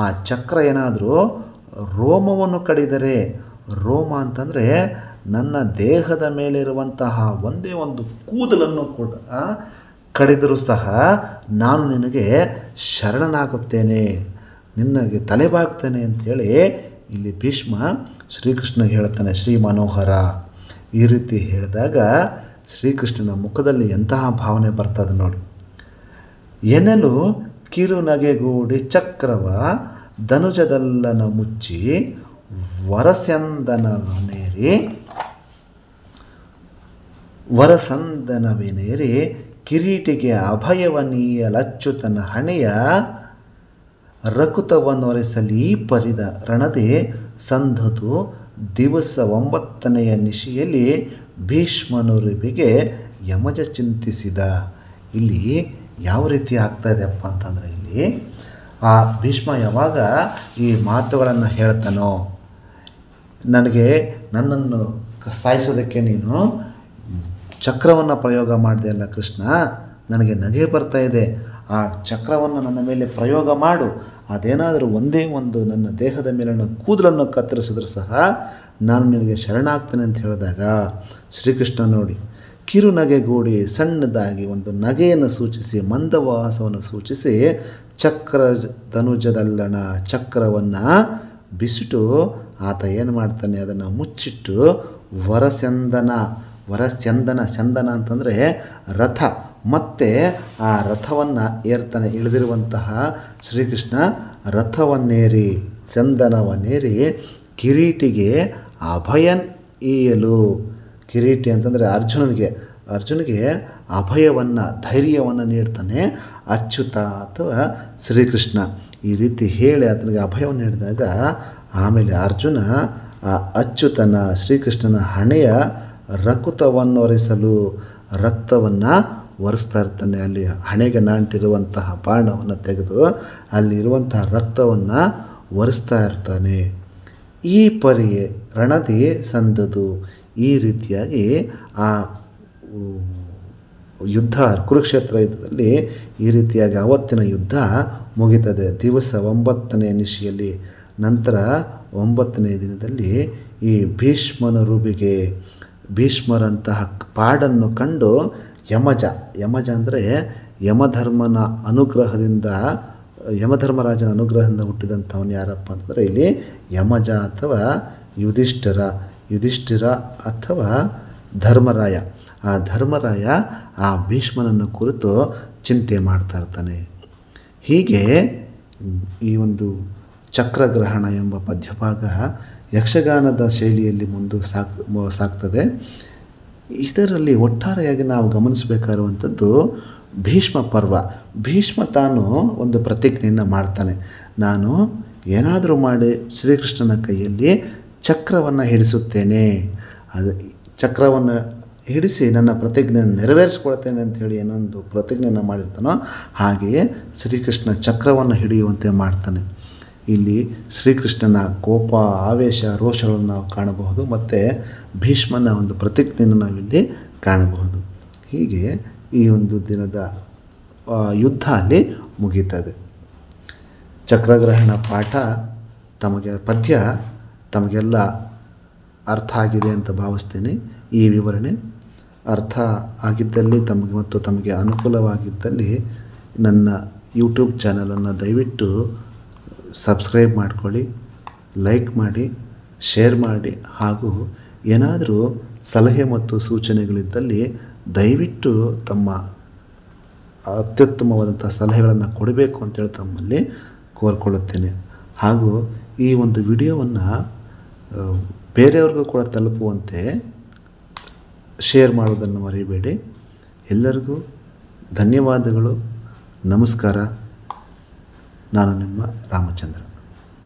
Speaker 1: ಆ ಚಕ್ರ ಏನಾದರೂ ರೋಮವನ್ನು ಕಡಿದರೆ, ರೋಮ ಅಂತಂದರೆ ನನ್ನ ದೇಹದ ಮೇಲಿರುವಂತಹ ಒಂದೇ ಒಂದು ಕೂದಲನ್ನು ಕೂಡ ಕಡಿದರೂ ಸಹ ನಾನು ನಿನಗೆ ಶರಣನಾಗುತ್ತೇನೆ, ನಿನಗೆ ತಲೆಬಾಗ್ತೇನೆ ಅಂಥೇಳಿ ಇಲ್ಲಿ ಭೀಷ್ಮ ಶ್ರೀಕೃಷ್ಣಗೆ ಹೇಳ್ತಾನೆ, ಶ್ರೀ ಮನೋಹರ. ಈ ರೀತಿ ಹೇಳಿದಾಗ ಶ್ರೀಕೃಷ್ಣನ ಮುಖದಲ್ಲಿ ಎಂತಹ ಭಾವನೆ ಬರ್ತದೆ ನೋಡಿ. ಎನಲು ಕಿರುನಗೆಗೂಡಿ ಚಕ್ರವ ಧನುಜದಲ್ಲನ ಮುಚ್ಚಿ ವರಸಂದನವೇನೇರಿ ಕಿರೀಟಿಗೆ ಅಭಯವನೀಯಲಚ್ಯುತನ ಹಣೆಯ ರಕುತವನ್ನೊರೆಸಲಿ ಪರಿದ ರಣದೆ ಸಂಧತು ದಿವಸ 9ನೆಯ ನಿಶೆಯಲ್ಲಿ ಭೀಷ್ಮನುರಿಬಿಗೆ ಯಮಜ ಚಿಂತಿಸಿದ. ಇಲ್ಲಿ ಯಾವ ರೀತಿ ಆಗ್ತಾ ಇದೆಯಪ್ಪ ಅಂತಂದರೆ, ಇಲ್ಲಿ ಆ ಭೀಷ್ಮ ಯಾವಾಗ ಈ ಮಾತುಗಳನ್ನು ಹೇಳ್ತಾನೋ, ನನಗೆ ನನ್ನನ್ನು ಸಾಯಿಸೋದಕ್ಕೆ ನೀನು ಚಕ್ರವನ್ನು ಪ್ರಯೋಗ ಮಾಡಿದೆ ಅಲ್ಲ ಕೃಷ್ಣ, ನನಗೆ ನಗೆ ಬರ್ತಾ ಇದೆ, ಆ ಚಕ್ರವನ್ನು ನನ್ನ ಮೇಲೆ ಪ್ರಯೋಗ ಮಾಡು, ಅದೇನಾದರೂ ಒಂದೇ ಒಂದು ನನ್ನ ದೇಹದ ಮೇಲಿನ ಕೂದಲನ್ನು ಕತ್ತರಿಸಿದ್ರೂ ಸಹ ನಾನು ನಿನಗೆ ಶರಣಾಗ್ತೇನೆ ಅಂತ ಹೇಳಿದಾಗ ಶ್ರೀಕೃಷ್ಣ ನೋಡಿ ಕಿರುನಗೆಗೂಡಿ ಸಣ್ಣದಾಗಿ ಒಂದು ನಗೆಯನ್ನು ಸೂಚಿಸಿ, ಮಂದವಾಸವನ್ನು ಸೂಚಿಸಿ, ಚಕ್ರ ಧನುಜದಲ್ಲಣ ಚಕ್ರವನ್ನು ಬಿಸಿಟು ಆತ ಏನು ಮಾಡ್ತಾನೆ, ಅದನ್ನು ಮುಚ್ಚಿಟ್ಟು ಚಂದನ ಅಂತಂದರೆ ರಥ, ಮತ್ತು ಆ ರಥವನ್ನು ಏರ್ತಾನೆ. ಇಳಿದಿರುವಂತಹ ಶ್ರೀಕೃಷ್ಣ ರಥವನ್ನೇರಿ, ಚಂದನವನ್ನೇರಿ ಕಿರೀಟಿಗೆ ಅಭಯನ್ ಈಯಲು, ಕಿರೀಟಿ ಅಂತಂದರೆ ಅರ್ಜುನಿಗೆ ಅಭಯವನ್ನು ಧೈರ್ಯವನ್ನು ನೀಡ್ತಾನೆ ಅಚ್ಯುತ ಅಥವಾ ಶ್ರೀಕೃಷ್ಣ. ಈ ರೀತಿ ಹೇಳಿ ಆತನಿಗೆ ಅಭಯವನ್ನು ನೀಡಿದಾಗ ಆಮೇಲೆ ಅರ್ಜುನ ಆ ಅಚ್ಯುತನ ಶ್ರೀಕೃಷ್ಣನ ಹಣೆಯ ರಕುತವನ್ನೊರೆಸಲು ರಕ್ತವನ್ನು ಒರೆಸ್ತಾ ಇರ್ತಾನೆ. ಅಲ್ಲಿ ಹಣೆಗೆ ನಾಂಟಿರುವಂತಹ ಬಾಣವನ್ನು ತೆಗೆದು ಅಲ್ಲಿರುವಂತಹ ರಕ್ತವನ್ನು ಒರೆಸ್ತಾ ಇರ್ತಾನೆ. ಈ ಪರಿಯೇ ರಣದಿ ಸಂದುದು. ಈ ರೀತಿಯಾಗಿ ಆ ಯುದ್ಧ ಕುರುಕ್ಷೇತ್ರ ಯುದ್ಧದಲ್ಲಿ ಈ ರೀತಿಯಾಗಿ ಅವತ್ತಿನ ಯುದ್ಧ ಮುಗಿತದೆ. ದಿವಸ 9ನೇ ನಿಶೆಯಲ್ಲಿ ನಂತರ 9ನೇ ದಿನದಲ್ಲಿ ಈ ಭೀಷ್ಮನ ರುಬಿಗೆ ಭೀಷ್ಮರಂತಹ ಪಾಡನ್ನು ಕಂಡು ಯಮಜ ಅಂದರೆ ಯಮಧರ್ಮನ ಅನುಗ್ರಹದಿಂದ ಯಮಧರ್ಮರಾಜನ ಅನುಗ್ರಹದಿಂದ ಹುಟ್ಟಿದಂಥವನು ಯಾರಪ್ಪ ಅಂತಂದರೆ ಇಲ್ಲಿ ಯಮಜ ಅಥವಾ ಯುಧಿಷ್ಠಿರ ಅಥವಾ ಧರ್ಮರಾಯ. ಆ ಧರ್ಮರಾಯ ಆ ಭೀಷ್ಮನನ್ನು ಕುರಿತು ಚಿಂತೆ ಮಾಡ್ತಾ ಇರ್ತಾನೆ. ಹೀಗೆ ಈ ಒಂದು ಚಕ್ರಗ್ರಹಣ ಎಂಬ ಪದ್ಯಭಾಗ ಯಕ್ಷಗಾನದ ಶೈಲಿಯಲ್ಲಿ ಮುಂದೆ ಸಾಗ್ತದೆ. ಇದರಲ್ಲಿ ಒಟ್ಟಾರೆಯಾಗಿ ನಾವು ಗಮನಿಸಬೇಕಾಗಿರುವಂಥದ್ದು ಭೀಷ್ಮ ಪರ್ವ. ಭೀಷ್ಮ ತಾನು ಒಂದು ಪ್ರತಿಜ್ಞೆಯನ್ನು ಮಾಡ್ತಾನೆ. ನಾನು ಏನಾದರೂ ಮಾಡಿ ಶ್ರೀಕೃಷ್ಣನ ಕೈಯಲ್ಲಿ ಚಕ್ರವನ್ನು ಹಿಡಿಸುತ್ತೇನೆ, ಅದು ಚಕ್ರವನ್ನು ಹಿಡಿಸಿ ನನ್ನ ಪ್ರತಿಜ್ಞೆಯನ್ನು ನೆರವೇರಿಸ್ಕೊಳ್ತೇನೆ ಅಂಥೇಳಿ ಏನೊಂದು ಪ್ರತಿಜ್ಞೆಯನ್ನು ಮಾಡಿರ್ತಾನೋ ಹಾಗೆಯೇ ಶ್ರೀಕೃಷ್ಣ ಚಕ್ರವನ್ನು ಹಿಡಿಯುವಂತೆ ಮಾಡ್ತಾನೆ. ಇಲ್ಲಿ ಶ್ರೀಕೃಷ್ಣನ ಕೋಪ, ಆವೇಶ, ರೋಷಗಳನ್ನು ನಾವು ಕಾಣಬಹುದು ಮತ್ತು ಭೀಷ್ಮನ ಒಂದು ಪ್ರತಿಜ್ಞೆಯನ್ನು ನಾವಿಲ್ಲಿ ಕಾಣಬಹುದು. ಹೀಗೆ ಈ ಒಂದು ದಿನದ ಯುದ್ಧ ಅಲ್ಲಿ ಮುಗೀತದೆ. ಚಕ್ರಗ್ರಹಣ ಪಾಠ ಪದ್ಯ ತಮಗೆಲ್ಲ ಅರ್ಥ ಆಗಿದೆ ಅಂತ ಭಾವಿಸ್ತೀನಿ. ಈ ವಿವರಣೆ ಅರ್ಥ ಆಗಿದ್ದಲ್ಲಿ ತಮಗೆ ಅನುಕೂಲವಾಗಿದ್ದಲ್ಲಿ ನನ್ನ ಯೂಟ್ಯೂಬ್ ಚಾನಲನ್ನು ದಯವಿಟ್ಟು ಸಬ್ಸ್ಕ್ರೈಬ್ ಮಾಡ್ಕೊಳ್ಳಿ, ಲೈಕ್ ಮಾಡಿ, ಶೇರ್ ಮಾಡಿ, ಹಾಗೂ ಏನಾದರೂ ಸಲಹೆ ಮತ್ತು ಸೂಚನೆಗಳಿದ್ದಲ್ಲಿ ದಯವಿಟ್ಟು ತಮ್ಮ ಅತ್ಯುತ್ತಮವಾದಂಥ ಸಲಹೆಗಳನ್ನು ಕೊಡಬೇಕು ಅಂತೇಳಿ ತಮ್ಮಲ್ಲಿ ಕೋರ್ಕೊಳ್ಳುತ್ತೇನೆ. ಹಾಗೂ ಈ ಒಂದು ವಿಡಿಯೋವನ್ನು ಬೇರೆಯವ್ರಿಗೂ ಕೂಡ ತಲುಪುವಂತೆ ಶೇರ್ ಮಾಡೋದನ್ನು ಮರಿಬೇಡಿ. ಎಲ್ಲರಿಗೂ ಧನ್ಯವಾದಗಳು. ನಮಸ್ಕಾರ. ನಾನು ನಿಮ್ಮ ರಾಮಚಂದ್ರ.